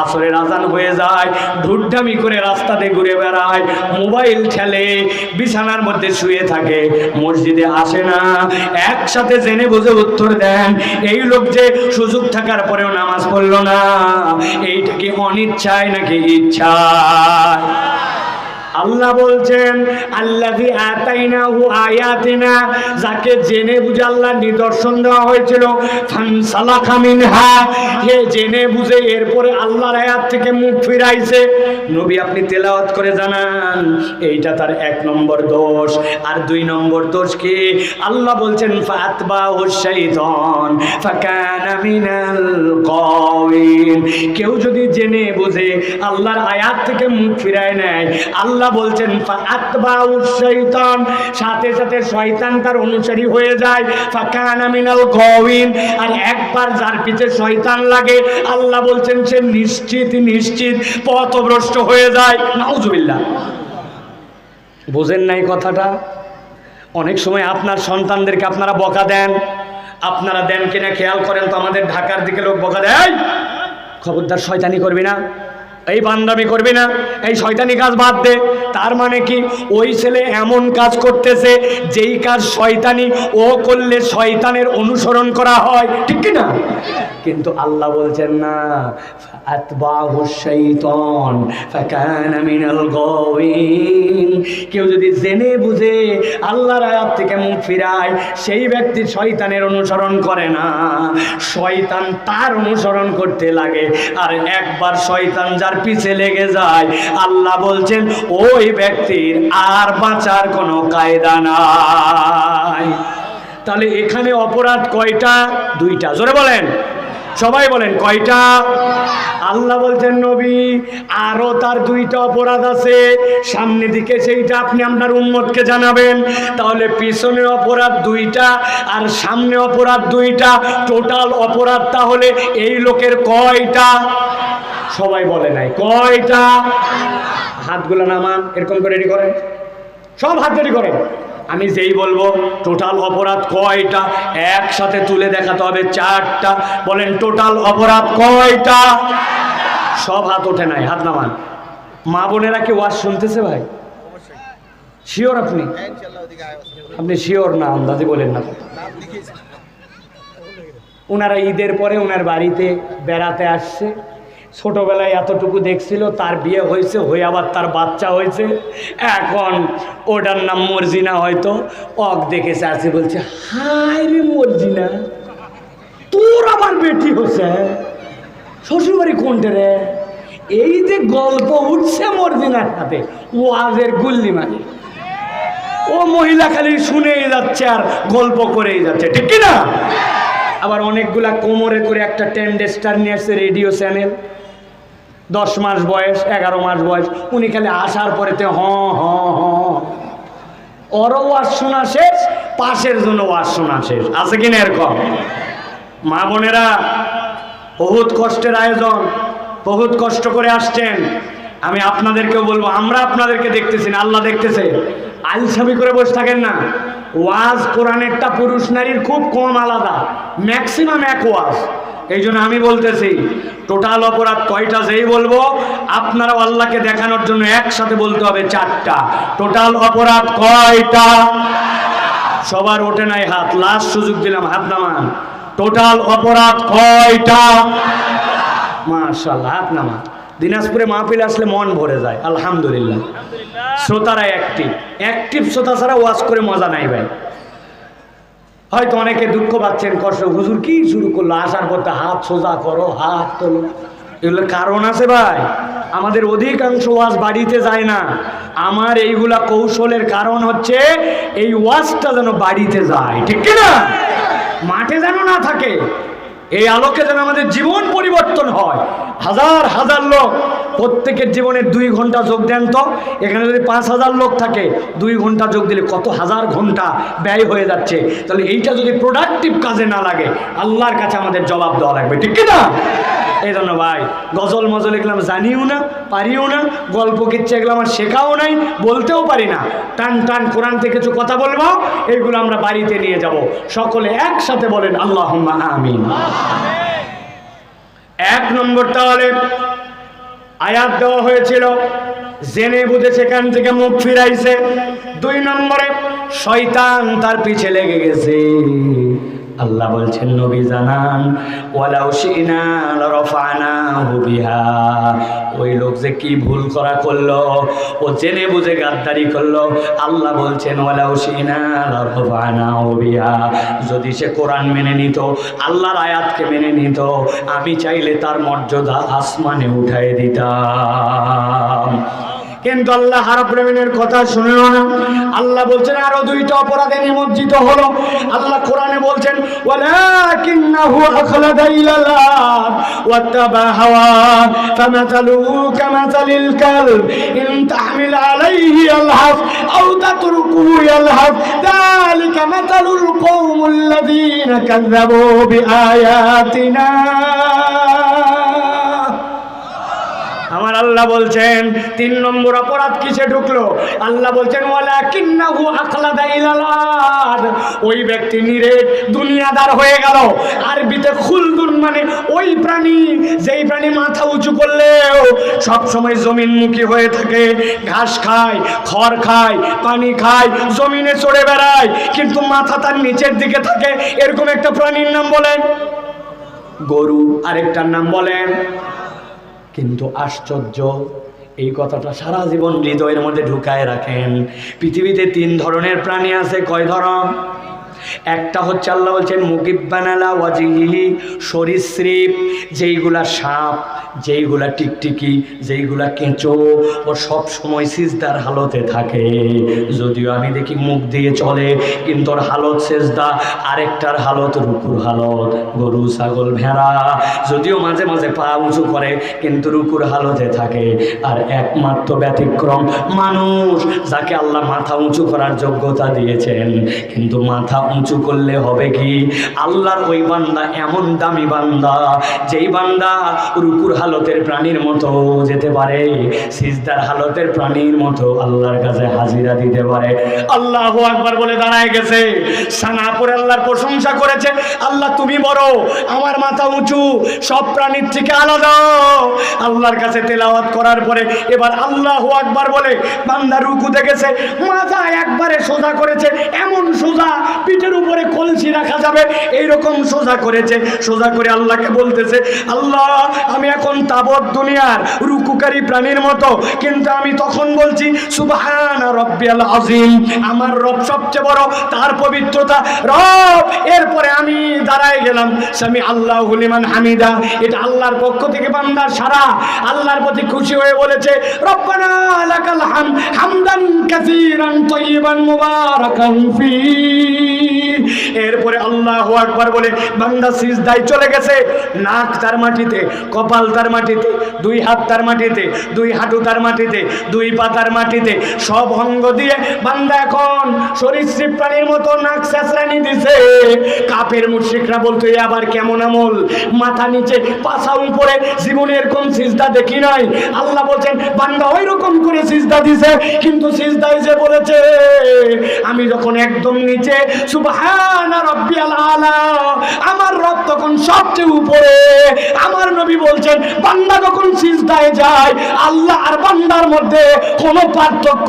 আসরের আজান হয়ে যায়, ঢুড্ডামি করে রাস্তাতে ঘুরে বেড়ায়, মোবাইল ঠেলে, বিছানার মধ্যে শুয়ে থাকে, মসজিদে আসে না। একসাথে জেনে বুঝে উত্তর দেন, এই লোক যে সুযোগ থাকার পরেও নামাজ পড়লো না, এইটা কি অনিচ্ছায় নাকি ইচ্ছায়? আল্লাহ বলছেন, আল্লাযী আতাইনাহু আয়াতিনা, যাকে জেনে বুঝে আল্লাহর নিদর্শন দেওয়া হয়েছিল, ফানসালাখা মিনহা, হে জেনে বুঝে এরপরে আল্লাহর আয়াত থেকে মুখ ফিরাইছে। নবী আপনি তেলাওয়াত করে জানান, এইটা তার 1 নম্বর দোষ। আর 2 নম্বর দোষ কি? আল্লাহ বলছেন, ফাতবাহু শাইতান ফাকানা মিনাল গাওয়িন। কেউ যদি জেনে বুঝে আল্লাহর আয়াত থেকে মুখ ফিরায় নেয়, আল্লাহ বলছেন ফাতবাহু শাইতান, সাথে সাথে শয়তান তার অনুসারী হয়ে যায়, ফাকানা মিনাল গাওয়িন। আর একবার যার পিছে শয়তান লাগে, আল্লাহ বলছেন সে নিশ্চিত নিশ্চিত পথভ্রষ্ট হয়ে যায়। নাউজুবিল্লাহ। বুঝেন নাই কথাটা? অনেক সময় আপনার সন্তানদেরকে আপনারা বকা দেন, আপনারা দেন কিনা খেয়াল করেন তো। আমাদের ঢাকার দিকে লোক বকা দেয়, খবরদার শয়তানি করবি না, এই বান্দামি করবি না, এই শয়তানি কাজ বাদ দে। তার মানে কি ওই ছেলে এমন কাজ করতেছে যেই কাজ শয়তানি, ও করলে শয়তানের অনুসরণ করা হয়, ঠিক কি না? কিন্তু আল্লাহ বলছেন না, আতবাহু শাইতান ফাকানা মিনাল গাওয়িন। কেউ যদি জেনে বুঝে আল্লাহর আয়াত থেকে মুখ ফিরায়, সেই ব্যক্তি শয়তানের অনুসরণ করে না, শয়তান তার অনুসরণ করতে লাগে। আর একবার শয়তান যার পিছে লেগে যায়, আল্লাহ বলছেন ওই ব্যক্তির আর বাঁচার কোনো কায়দা নাই। তাহলে এখানে অপরাধ কয়টা? দুইটা। জোরে বলেন, সবাই বলেন কয়টা? আল্লাহ বলছেন নবী আরো তার দুইটা অপরাধ আছে, সামনে দিকে সেইটা আপনি আপনার উম্মতকে জানাবেন। তাহলে পিছনের অপরাধ দুইটা আর সামনে অপরাধ দুইটা, টোটাল অপরাধ তাহলে এই লোকের কয়টা? সবাই বলে নাই কয়টা? হাতগুলো নামান, এরকম করে রেডি করেন, সব হাত রেডি করেন। আমি যেই বলবো টোটাল অপরাধ কয়টা, একসাথে তুলে দেখাতে হবে চারটা। বলেন টোটাল অপরাধ কয়টা? সব হাত ওঠে নাই, হাত নামান। মা বোনেরা কি ওয়াজ শুনতেছে ভাই? শিওর আপনি? আপনি শিওর না, আন্দাজে বলেন না। ওনারা ঈদের পরে ওনার বাড়িতে বেড়াতে আসছে, ছোটবেলায় এতটুকু দেখছিল, তার বিয়ে হয়েছে, হয়ে আবার তার বাচ্চা হয়েছে, এখন ওটার নাম মর্জিনা, হয়তো অক দেখেছে আছে, বলছে হায় রে মর্জিনা, তোর আবার বেটি হচ্ছে, শ্বশুরবাড়ি কোনটা রে? এই যে গল্প উঠছে মর্জিনার সাথে, ওয়াজের গুল্লি মারি, ও মহিলা খালি শুনেই যাচ্ছে আর গল্প করেই যাচ্ছে, ঠিক কি না? আবার অনেকগুলা কোমরে করে একটা টেন্ডেস্টার নিয়ে আসছে, রেডিও চ্যানেল, 10 মাস বয়স, 11 মাস বয়স, উনি খালি আসার পরেতে হ হ হ, ওরও ওয়াজ শোনা শেষ, পাশের জন্য ওয়াজ শোনা শেষ। আছে কিনা এরকম? মা বোনেরা, বহুত কষ্টের আয়োজন, বহুত কষ্ট করে আসছেন। আমি আপনাদেরকেও বলবো, আমরা আপনাদেরকে দেখতেছি না, আল্লাহ দেখতেছে। আলসামি করে বসে থাকেন না। ওয়াজ কোরআনেরটা পুরুষ নারীর খুব কম আলাদা, ম্যাক্সিমাম এক ওয়াজ। এই জন্য আমি বলতেছি টোটাল অপরাধ কয়টা যেই বলবো, আপনারা আল্লাহকে দেখানোর জন্য একসাথে বলতে হবে চারটা। টোটাল অপরাধ কয়টা? সবার ওঠে নাই হাত, লাস্ট সুযোগ দিলাম, হাত নামান। টোটাল অপরাধ কয়টা? মাশাআল্লাহ, হাত নামান। দিনাজপুরে মাহফিল আসলে মন ভরে যায়, আলহামদুলিল্লাহ। শ্রোতারা অ্যাক্টিভ শ্রোতা ছাড়া ওয়াজ করে মজা নাই ভাই। হয়তো অনেকে দুঃখ পাচ্ছেন, কষ্ট, হুজুর কি শুরু করলো, আসার পর হাত সোজা করো, হাত তোলো, এগুলোর কারণ আছে ভাই। আমাদের অধিকাংশ ওয়াজ বাড়িতে যায় না, আমার এইগুলা কৌশলের কারণ হচ্ছে এই ওয়াজটা যেন বাড়িতে যায়, ঠিক কিনা? মাঠে যেন না থাকে, এই আলোকে যেন আমাদের জীবন পরিবর্তন হয়। হাজার হাজার লোক প্রত্যেকের জীবনে 2 ঘন্টা যোগ দেন তো, এখানে যদি 5000 লোক থাকে, 2 ঘন্টা যোগ দিলে কত হাজার ঘন্টা ব্যয় হয়ে যাচ্ছে। তাহলে এইটা যদি প্রোডাক্টিভ কাজে না লাগে, আল্লাহর কাছে আমাদের জবাব দেওয়া লাগবে, ঠিক কিনা? এই জন্য ভাই গজল মজল এগুলো জানিও না, পারিও না, গল্প কিচ্ছে এগুলো আমার শেখাও নাই, বলতেও পারি না। টান টান কোরআন থেকে কিছু কথা বলবো, এইগুলো আমরা বাড়িতে নিয়ে যাব। সকলে একসাথে বলেন আল্লাহুম্মা আমিন। 1 নম্বর, তাহলে আয়াত দেওয়া হয়েছিল, জেনে বুঝে সেখান থেকে মুখ ফিরাইছে। 2 নম্বরে শয়তান তার পিছে লেগে গেছে। আল্লাহ বলছেন নবী জানান, ওয়ালাউ শিনা লারাফানাহু বিহা। ওই লোক যে কি ভুল করলো, ও জেনে বুঝে গাদ্দারি করলো, আল্লাহ বলছেন ওয়ালাউ শিনা লারাফানাহু বিহা। যদি সে কোরআন মেনে নিত, আল্লাহর আয়াতকে মেনে নিত, আমি চাইলে তার মর্যাদা আসমানে উঠাই দিতাম। কিন্তু আল্লাহ রাব্বুল আমিনের কথা শুনল না। আল্লাহ বলছেন আরো 2টা অপরাধে নিমজ্জিত হলো। আল্লাহ কোরআনে বলছেন, ওয়ালাকিন্নাহু আখলাদা ইলাল আরদ ওয়াত্তাবা হাওয়া ফামাসালুহু কামাসালিল কালব ইন তাহমিল আলাইহি ইয়ালহাস আও তাতরুকুহু ইয়ালহাস যালিকা মাসালুল কওমিল্লাযীনা কাযযাবু বিআয়াতিনা। আমার আল্লাহ আল্লাহ বলছেন 3 নম্বর অপরাধ কিসে ঢুকলো? আল্লাহ বলছেন ওয়ালাকিন্নাহু আখলাদা ইলাল আরদ, ওই ব্যক্তি নিরেট দুনিয়াদার হয়ে গেল। আরবিতে খুলদুন মানে ওই প্রাণী, যেই প্রাণী মাথা উঁচু করলেও সব সময় জমিনমুখী হয়ে থাকে, ঘাস খায়, খড় খায়, পানি খায়, জমিনে চড়ে বেড়ায়, কিন্তু মাথা তার নিচের দিকে থাকে। এরকম একটা প্রাণীর নাম বলেন গরু, আরেকটার নাম বলেন। কিন্তু আশ্চর্য, এই কথাটা সারা জীবন হৃদয়ের মধ্যে ঢুকায় রাখেন। পৃথিবীতে 3 ধরনের প্রাণী আছে। কয় ধরন? একটা হচ্ছে আল্লাহ বলছেন মুকিব্বানালা ওয়াজিহি, সরীসৃপ, যেইগুলা সাপ, যেইগুলা টিকটিকি, যেইগুলা কেঁচো, ও সব সময় সিজদার হালতে থাকে। যদিও আমি দেখি মুখ দিয়ে চলে, কিন্তু ওর হালত সিজদা, আরেকটার হালত রুকুর হালত। গরু, ছাগল, ভেড়া যদিও মাঝে মাঝে পা উঁচু করে, কিন্তু রুকুর হালতে থাকে। আর একমাত্র ব্যতিক্রম মানুষ, যাকে আল্লাহ মাথা উঁচু করার যোগ্যতা দিয়েছেন, কিন্তু মাথা উঁচু করলে হবে কি? আল্লাহর ওই বান্দা এমন দামি বান্দা, যেই বান্দা রুকুর হালতের প্রাণীর মতো যেতে পারে, সিজদার হালতের প্রাণীর মতো আল্লাহর কাছে হাজিরা দিতে পারে। আল্লাহু আকবার বলে দাঁড়ায় গেছে, সানা পরে আল্লাহর প্রশংসা করেছে। আল্লাহ তুমি বড়, আমার মাথা উঁচু, সব প্রাণীর থেকে আলাদা। আল্লাহর কাছে তেলাওয়াত করার পরে এবার আল্লাহু আকবার বলে বান্দা রুকুতে গেছে, মাথা একবারে সোজা করেছে, এমন সোজা পিঠের উপরে কলসি রাখা যাবে এইরকম সোজা করেছে। সোজা করে আল্লাহকে বলতেছে, আল্লাহ আমি এখন তাবৎ দুনিয়ার রুকুকারী প্রাণীর মতো, কিন্তু আমি তখন বলছি সুবহানা রাব্বিয়াল আযীম, আমার রব সবচেয়ে বড়, তার পবিত্রতা রব। এরপরে আমি দাঁড়ায় গেলাম, সামি আল্লাহু লিমান হামিদা, এটা আল্লাহর পক্ষ থেকে বান্দার সারা আল্লাহর প্রতি খুশি হয়ে বলেছে রব্বানা লাকাল হামদ হামদান কাসীরান তাইয়িবান মুবারাকান ফি। এরপরে আল্লাহু আকবার বলে বান্দা সিজদায় চলে গেছে। নাক তার মাটিতে, কপাল তার মাটিতে, 2 হাত তার মাটিতে, 2 হাঁটু তার মাটিতে, 2 পা তার মাটিতে, সব অঙ্গ দিয়ে বান্দা এখন সরীসৃপ প্রাণীর মতো নাক ছেঁচড়ানি দিছে। কাফের মুশরিকরা বলতো এ আবার কেমন আমল, মাথা নিচে পাছা উপরে, জীবনে এরকম সিজদা দেখি নাই। আল্লাহ বলছেন বান্দা ওই রকম করে সিজদা দিছে, কিন্তু সিজদায় যে বলেছে আমি যখন একদম নিচে সুবহানা রাব্বিয়াল আলা, আমার রব তখন সবচেয়ে উপরে। আমার নবী বলছেন বান্দা যখন সিজদায় যায়, আল্লাহ আর বান্দার মধ্যে কোনো পার্থক্য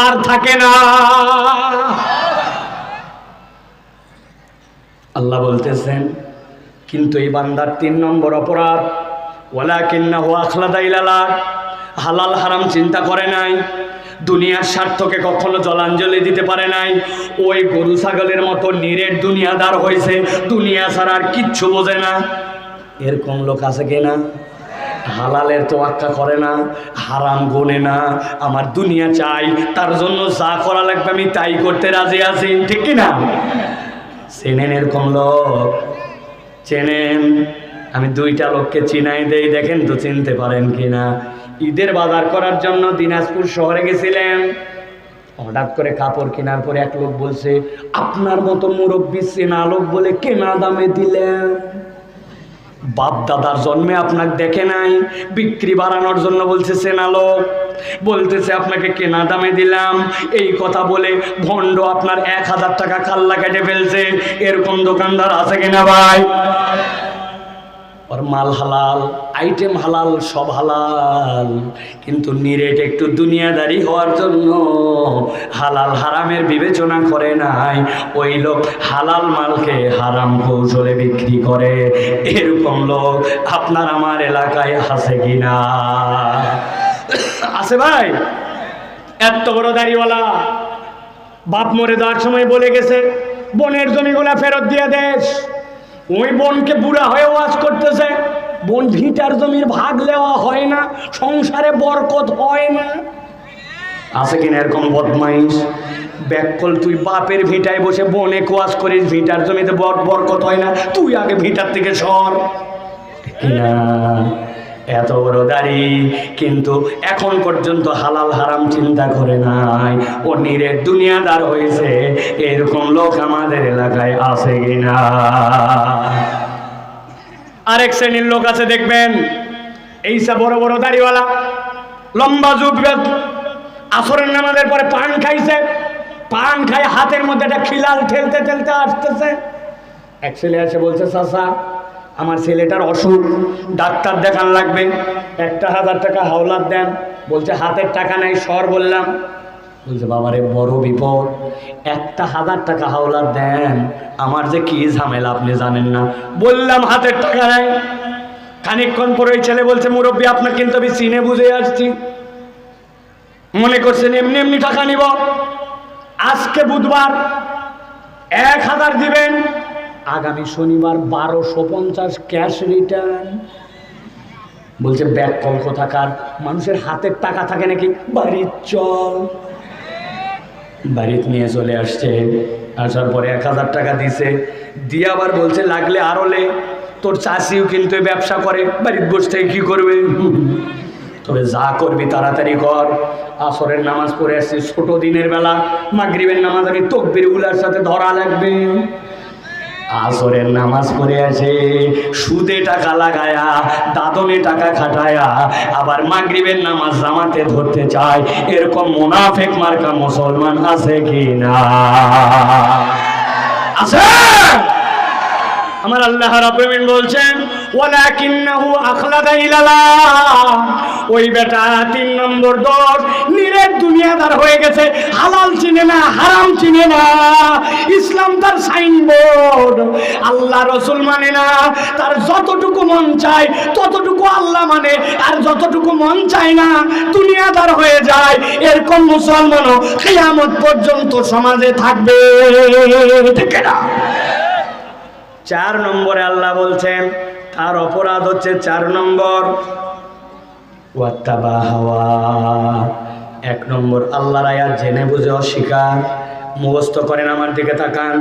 আর থাকে না। আল্লাহ বলতেছেন কিন্তু এই বান্দার 3 নম্বর অপরাধ, ওয়ালাকিন্নাহু আখলাদা ইলাল আরদ, হালাল হারাম চিন্তা করে নাই, দুনিয়ার স্বার্থকে কখনো জলাঞ্জলি দিতে পারে নাই। ওই গরু ছাগলের মতো নিরেট দুনিয়াদার হয়েছে, দুনিয়া ছাড়া আর কিচ্ছু বোঝে না। এরকম লোক আছে কিনা? হালালের তোয়াক্কা করে না, হারাম গোনে না, আমার দুনিয়া চাই, তার জন্য যা করা লাগবে আমি তাই করতে রাজি আছি, ঠিক কিনা? চেনেন এরকম লোক? চেনেন? আমি 2টা লোককে চিনাই দেই, দেখেন তো চিনতে পারেন কিনা। ঈদের বাজার করার জন্য দিনাজপুর শহরে গেছিলেন, হঠাৎ করে কাপড় কেনার পরে এক লোক বলছে আপনার মতো মুরব্বী চেনা লোক বলে কেনা দামে দিলেন। বাপ দাদার জন্মে আপনাকে দেখে নাই, বিক্রি বাড়ানোর জন্য বলছে চেনা লোক, বলতেছে আপনাকে কেনা দামে দিলাম। এই কথা বলে ভণ্ড আপনার 1000 টাকা কাল্লা কেটে ফেলছে। এরকম দোকানদার আছে কিনা ভাই? और माल हालाल आइटेम हालाल सब हालाल किन्तु निरेट एकटू दुनियादारी होवार जन्य हालाल हारामेर विवेचना करे नाई ओई लोक हालाल मालके हाराम कौशले बिक्री करे एरकम लोक आपनार आमार एलाकाय आछे किना आछे भाई एत बड़ दाड़ीवाला बाप मरे जाওয়ার समय बोले गेছে বনের জমিগুলা ফেরত দিয়ে দেশ ওই বোনকে বুড়া হয়ে ওয়াজ করতেছে বোন ভিটার জমির ভাগ নেওয়া হয় না সংসারে বরকত হয় না আছে কিনা এরকম বদমাইশ ব্যাককল তুই বাপের ভিটায় বসে বনে ওয়াজ করিস ভিটার জমিতে বরকত হয় না তুই আগে ভিটার থেকে সর কিনা এত বড় দাড়ি কিন্তু এখন পর্যন্ত হালাল হারাম চিন্তা করে নাই ও নিরেট দুনিয়াদার হয়েছে এরকম লোক আমাদের এলাকায় আছে কিনা আরেক শ্রেণীর লোক আছে দেখবেন এইসব বড় বড় দাড়িওয়ালা লম্বা জুব্বেত, আসরের নামাজের পরে পান খাইছে, পান খাই হাতের মধ্যে একটা খিলাল ঠেলতে ঠেলতে আসতেছে। এক ছেলে এসে বলছে, চাচা আমার ছেলেটার অসুখ, ডাক্তার দেখান লাগবে, 1,000 টাকা হাওলাত দেন। বলছে হাতের টাকা নাই, সর বললাম। বলছে বাবারে বড় বিপদ, 1,000 টাকা হাওলাত দেন, আমার যে কি ঝামেলা আপনি জানেন না। বললাম হাতের টাকা নাই। খানিকক্ষণ পরে ওই ছেলে বলছে, মুরব্বী আপনাকে কিন্তু আমি চিনে বুঝে আসছি, মনে করছেন এমনি এমনি টাকা নিব। আজকে বুধবার 1,000 দিবেন, আগামী শনিবার 1250 ক্যাশ রিটার্ন। বলছে ব্যাগ কল কোথাকার, মানুষের হাতের টাকা থাকে নাকি, বাড়ির চল। বাড়িতে নিয়ে চলে আসছে, আসার পরে 1,000 টাকা দিছে, দিয়ে আবার বলছে লাগলে আরো লে, তোর চাষিও কিন্তু ব্যবসা করে, বাড়িতে বসে থেকে কি করবে, তবে যা করবি তাড়াতাড়ি কর। আসরের নামাজ পড়ে আসছি ছোট দিনের বেলা, মাগরিবের নামাজ আমি তকবির উলার সাথে ধরা লাগবে। আসরের নামাজ পড়ে আসে, সুদে টাকা লাগায়া, দাদনে টাকা খাটায়া, আবার মাগরিবের নামাজ জামাতে ধরতে চায়। এরকম মুনাফিক মার্কা মুসলমান আছে কি না? আছে। আমার আল্লাহ রাব্বুল আলামিন বলছেন, ওয়ালাকিন্নাহু আখলাদা ইলাল্লাহ, ওই বেটা 3 নম্বর দোষ, নিরেট দুনিয়াদার হয়ে গেছে, হালাল চিনে না, হারাম চিনে না, ইসলাম তার সাইনবোর্ড, আল্লাহ রাসূল মানে না, তার যতটুকু মন চায় ততটুকু আল্লাহ মানে, আর যতটুকু মন চায় না দুনিয়াদার হয়ে যায়। এরকম মুসলমানও কিয়ামত পর্যন্ত সমাজে থাকবে, ঠিক না? 4 নম্বরে আল্লাহ বলছেন তার অপরাধ হচ্ছে 4 নম্বর, ওয়াত্তাবা হাওয়া। 1 নম্বর আল্লাহর আয়াত জেনে বুঝে অস্বীকার, মুখস্থ করেন, আমার দিকে তাকান।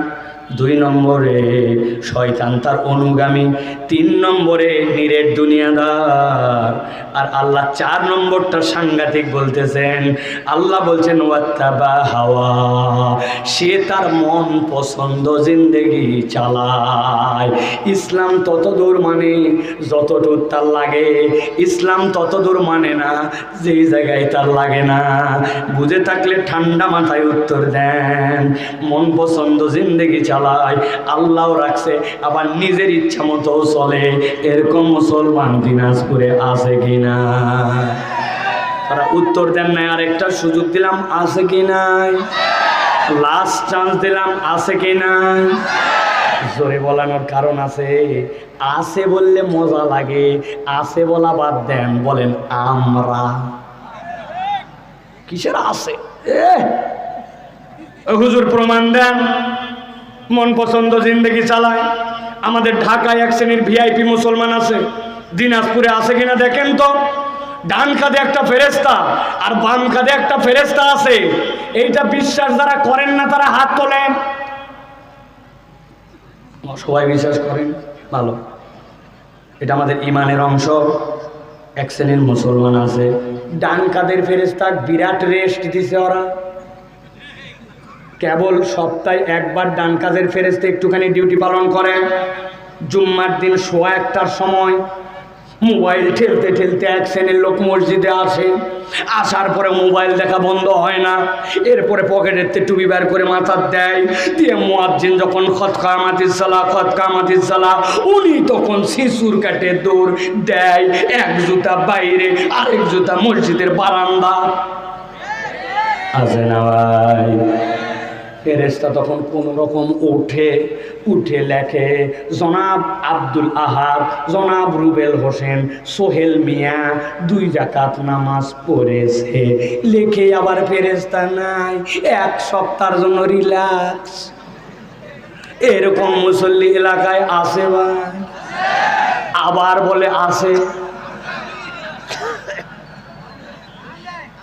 2 নম্বরে শয়তান তার অনুগামী। 3 নম্বরে নিরেট দুনিয়াদার। আর আল্লাহ 4 নম্বরটা সাংঘাতিক বলতেছেন। আল্লাহ বলছেন ওয়াত্তাবা হাওয়া, সে তার মন পছন্দ জিন্দেগি চালায়। ইসলাম ততদূর মানে যতদূর তার লাগে, ইসলাম ততদূর মানে না যেই জায়গায় তার লাগে না। বুঝে থাকলে ঠান্ডা মাথায় উত্তর দেন। মন পছন্দ জিন্দেগি চালায়, আল্লাহ রাখছে, আবার নিজের ইচ্ছা মতো চলে। এরকম মুসলমান দিনাজপুরে আছে কিনা? তারা উত্তর দেন নাই। আরেকটা সুযোগ দিলাম, আছে কি নাই? লাস্ট চান্স দিলাম, আছে কি নাই? জোরে বলানোর কারণ আছে। আছে বললে মজা লাগে, আছে বলা বাদ দেন, বলেন আমরা। কিসের আছে? হুজুর প্রমাণ দেন। মন পছন্দ জিন্দেগি চালায়। আমাদের ঢাকায় 1 শ্রেণীর ভিআইপি মুসলমান আছে, দিনাজপুরে আছে কিনা দেখেন তো। ডান কাঁধে একটা ফেরেশতা আর বাম কাঁধে একটা ফেরেশতা আছে। এইটা বিশ্বাস যারা করেন না তারা হাত তোলেন। সবাই বিশ্বাস করেন, ভালো, এটা আমাদের ইমানের অংশ। 1 শ্রেণীর মুসলমান আছে, ডান কাঁধের ফেরেশতা বিরাট রেস্ট দিছে। ওরা কেবল সপ্তাহে 1 বার ডান কাঁধের ফেরেশতা একটুখানি ডিউটি পালন করে। জুম্মার দিন 1:15টার সময় মোবাইল ঠেলতে ঠেলতে 1 শ্রেণীর লোক মসজিদে আসে। আসার পরে মোবাইল দেখা বন্ধ হয় না। এরপরে পকেটের টুপি বের করে মাথার দেয়, দিয়ে মুয়াজ্জিন যখন খতকামাতিস সালাহ, উনি তখন শিশুর কাটে দৌড় দেয়, 1 জুতা বাইরে, আরেক জুতা মসজিদের বারান্দা। আছে না ভাই? ফেরেশতা তখন কোন রকম উঠে লেখে, জনাব আব্দুল আহাদ, জনাব রুবেল হোসেন, সোহেল মিয়া 2 রাকাত নামাজ পড়েছে। লেখে আবার ফেরেশতা নাই, 1 সপ্তাহের জন্য রিল্যাক্স। এরকম মুসল্লি এলাকায় আছে ভাই, আবার বলে আছে।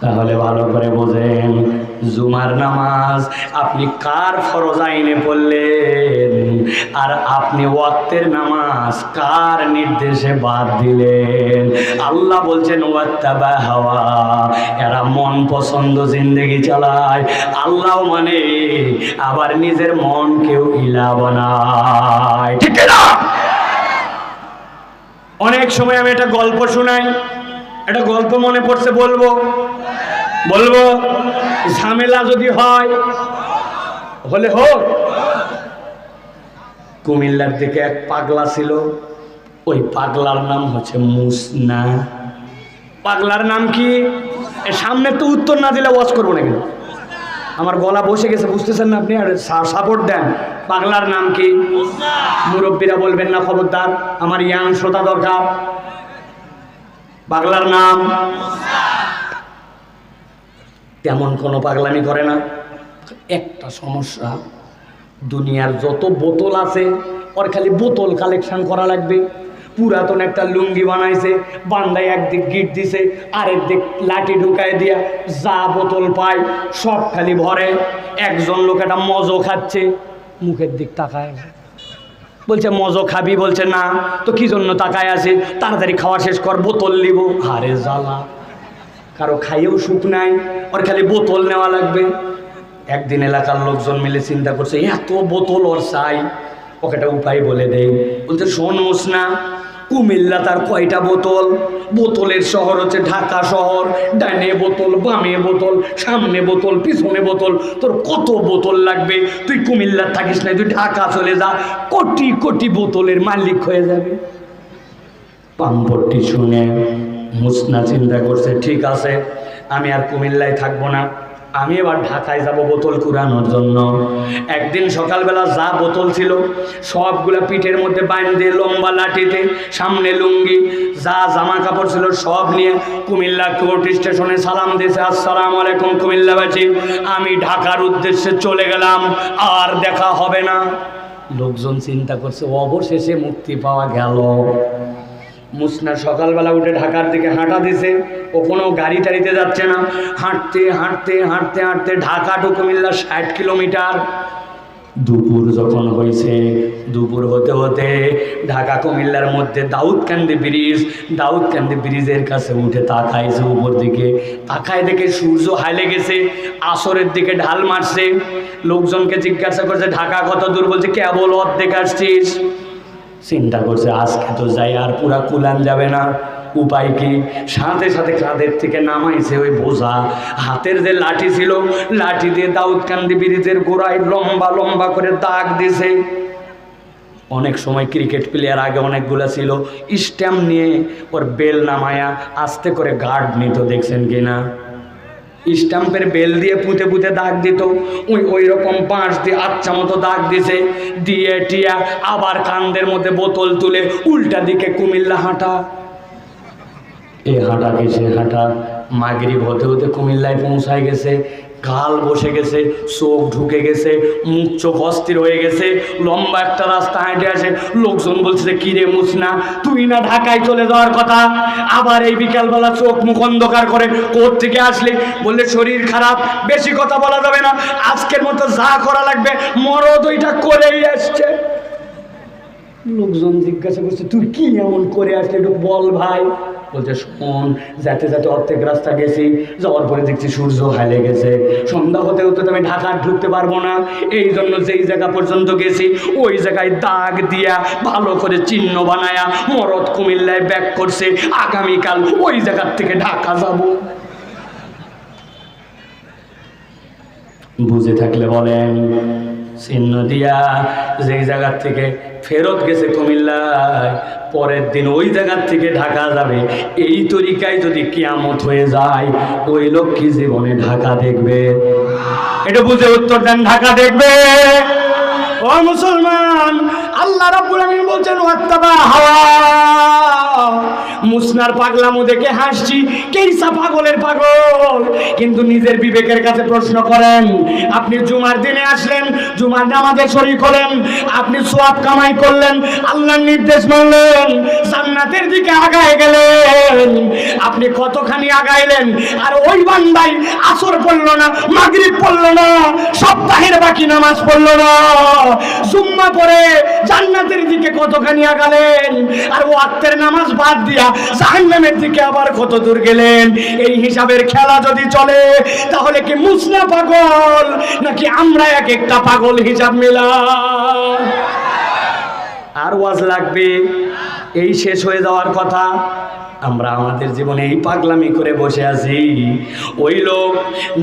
তাহলে ভালো করে বোঝেন, জুমার নামাজ আপনি কার ফরজ আইনে পড়লেন, আর আপনি ওয়াক্তের নামাজ কার নির্দেশে বাদ দিলেন। আল্লাহ বলছেন ওয়াত্তাবা হাওয়া, এরা মন পছন্দ জিন্দেগি চালায়। আল্লাহ মানে আবার নিজের মনকেও ইলা বানায়, ঠিক না? অনেক সময় আমি একটা গল্প শোনাই। একটা গল্প মনে পড়ছে, বলবো বলবো ঝামেলা যদি হয় হলে হোক। কুমিল্লার দিকে এক পাগলা ছিল, ওই পাগলার নাম হচ্ছে মুসনা। পাগলার নাম কি? সামনে তো উত্তর না দিলে ওয়াজ করবো না, কিন্তু আমার গলা বসে গেছে, বুঝতেছেন না আপনি? আর সাপোর্ট দেন। পাগলার নাম কি? মুরব্বীরা বলবেন না, খবরদার, আমার ইয়াং শ্রোতা দরকার। পাগলার নাম তেমন কোনো পাগলামি করে না। একটা সমস্যা, দুনিয়ার যত বোতল আছে ওর খালি বোতল কালেকশন করা লাগবে। পুরাতন একটা লুঙ্গি বানাইছে, বান্দায় একদিক গিট দিছে, আরেক দিক লাঠি ঢুকায় দিয়া যা বোতল পায় সব খালি ভরে। একজন লোক একটা মজো খাচ্ছে, মুখের দিক তাকায় আছে, বলছে মজো খাবি, বলছে না। তো কি জন্য তাকায় আছে? তাড়াতাড়ি খাওয়া শেষ কর, বোতল নিব। হারে জ্বালা, কারো খাইয়েও সুখ নাই, ওর খালি বোতল নেওয়া লাগবে। একদিন এলাকার লোকজন মিলে চিন্তা করছে, এত বোতল ওর চাই, ওকে একটা উপায় বলে দেয়। বলছে শোনোস না, কুমিল্লা তার কয়টা বোতল? বোতলের শহর হচ্ছে ঢাকা শহর। ডানে বোতল, বামে বোতল, সামনে বোতল, পিছনে বোতল। তোর কত বোতল লাগবে? তুই কুমিল্লার থাকিস না, তুই ঢাকা চলে যা, কোটি কোটি বোতলের মালিক হয়ে যাবে। পাম্পটি শুনে মুসনা চিন্তা করছে, ঠিক আছে, আমি আর কুমিল্লায় থাকবো না, আমি এবার ঢাকায় যাব বোতল কুড়ানোর জন্য। একদিন সকালবেলা যা বোতল ছিল সবগুলা পিঠের মধ্যে বাঁধে, লম্বা লাঠিতে, সামনে লুঙ্গি, যা জামা কাপড় ছিল সব নিয়ে কুমিল্লা কোর্ট স্টেশনে সালাম দিয়েছে, আসসালামু আলাইকুম কুমিল্লাবাসী, আমি ঢাকার উদ্দেশ্যে চলে গেলাম, আর দেখা হবে না। লোকজন চিন্তা করছে অবশেষে মুক্তি পাওয়া গেল। মুসনা সকালবেলা উঠে ঢাকার দিকে হাঁটা দিছে, ও কোনো গাড়ি টাড়িতে যাচ্ছে না, হাঁটতে হাঁটতে হাঁটতে হাঁটতে ঢাকা টু কুমিল্লা 60 কিলোমিটার। দুপুর যখন হয়েছে, দুপুর হতে হতে ঢাকা কুমিল্লার মধ্যে দাউদকান্দি ব্রিজ, দাউদকান্দি ব্রিজের কাছে উঠে তাকাইছে উপর দিকে, তাকায় দেখে সূর্য হাইলে গেছে, আসরের দিকে ঢাল মারছে। লোকজনকে জিজ্ঞাসা করছে ঢাকা কত দূর? বলছে কেবল অর্ধেক আসছিস। চিন্তা করছে আজকে তো যাই আর পুরা কুলান যাবে না, উপায় কি? সাথে সাথে কাঁধের থেকে নামাইছে ওই বোঝা, হাতের যে লাঠি ছিল লাঠি দিয়ে দাউদকান্দি ব্রিজের গোড়ায় লম্বা লম্বা করে দাগ দিছে। অনেক সময় ক্রিকেট প্লেয়ার আগে অনেকগুলা ছিল, স্ট্যাম্প নিয়ে ওর বেল নামায়া আস্তে করে গার্ড নিত, দেখছেন কিনা? স্ট্যাম্পের বেল দিয়ে পুঁতে পুঁতে দাগ দিত, ওই রকম বাঁশ দিয়ে আচ্ছা মতো দাগ দিছে, দিয়ে টিয়া আবার কান্দের মধ্যে বোতল তুলে উল্টা দিকে কুমিল্লা হাঁটা। এ হাঁটা গেছে হাঁটা, মাগরিব হতে হতে কুমিল্লায় পৌঁছায় গেছে। গাল বসে গেছে, চোখ ঢুকে গেছে, মুখ চোখ অস্থির হয়ে গেছে। লম্বা একটা রাস্তা হেঁটে আসে, লোকজন বলছে যে কিরে মুসনা, তুই না ঢাকায় চলে যাওয়ার কথা, আবার এই বিকালবেলা চোখ মুখ অন্ধকার করে কোথা থেকে আসলি? বললে শরীর খারাপ, বেশি কথা বলা যাবে না, আজকের মতো যা করা লাগবে মরদ ওইটা করেই আসছে। লোকজন জিজ্ঞাসা করছে তুই কি এমন করে আসলি, একটু বল ভাই। বলছে শোন, যেতে যেতে অর্ধেক রাস্তা গেছি, যাওয়ার পরে দেখছি সূর্য হাইলে গেছে, সন্ধ্যা হতে হতে আমি ঢাকা ঢুকতে পারবো না, এই জন্য যেই জায়গা পর্যন্ত গেছি ওই জায়গায় দাগ দিয়া ভালো করে চিহ্ন বানায়া মরদ কুমিল্লায় ব্যাক করছে, আগামীকাল ওই জায়গার থেকে ঢাকা যাব। বুঝে থাকলে বলেন। চিহ্ন দিয়া যেই জায়গার থেকে ফেরত গেছে কুমিল্লায়, পরের দিন ওই জায়গার থেকে ঢাকা যাবে। এই তরিকায় যদি কিয়ামত হয়ে যায়, ওই লোক কি জীবনে ঢাকা দেখবে? এটা বুঝে উত্তর দেন, ঢাকা দেখবে? ও মুসলমান, আল্লাহ রাব্বুল আলামিন বলছেন ওয়াত্তাবা হাওয়া। মুসনার পাগলামো দেখে হাসছি, কেইসা পাগলের পাগল, কিন্তু নিজের বিবেকের কাছে প্রশ্ন করেন। আপনি জুমার দিনে আসলেন, জুমার নামাজে শরীক হলেন, আপনি সওয়াব কামাই করলেন, আল্লাহর নির্দেশ মানলেন, জান্নাতের দিকে আগায় গেলেন, আপনি কতখানি আগাইলেন? আর ওই বান্দাই আসর পড়লো না, মাগরিব পড়লো না, সপ্তাহের বাকি নামাজ পড়লো না, জুম্মা পড়ে জান্নাতের দিকে কতখানি আগালেন? আর ওয়াক্তের নামাজ বাদ দিয়া জাহান্নামের দিকে আবার কত দূর গেলেন? এই হিসাবের খেলা যদি চলে, তাহলে কি মুসনা পাগল নাকি আমরা এক একটা পাগল? হিসাব মেলা। আর ওয়াজ লাগবে, এই শেষ হয়ে যাওয়ার কথা। আমরা আমাদের জীবনে এই পাগলামি করে বসে আছি। ওই লোক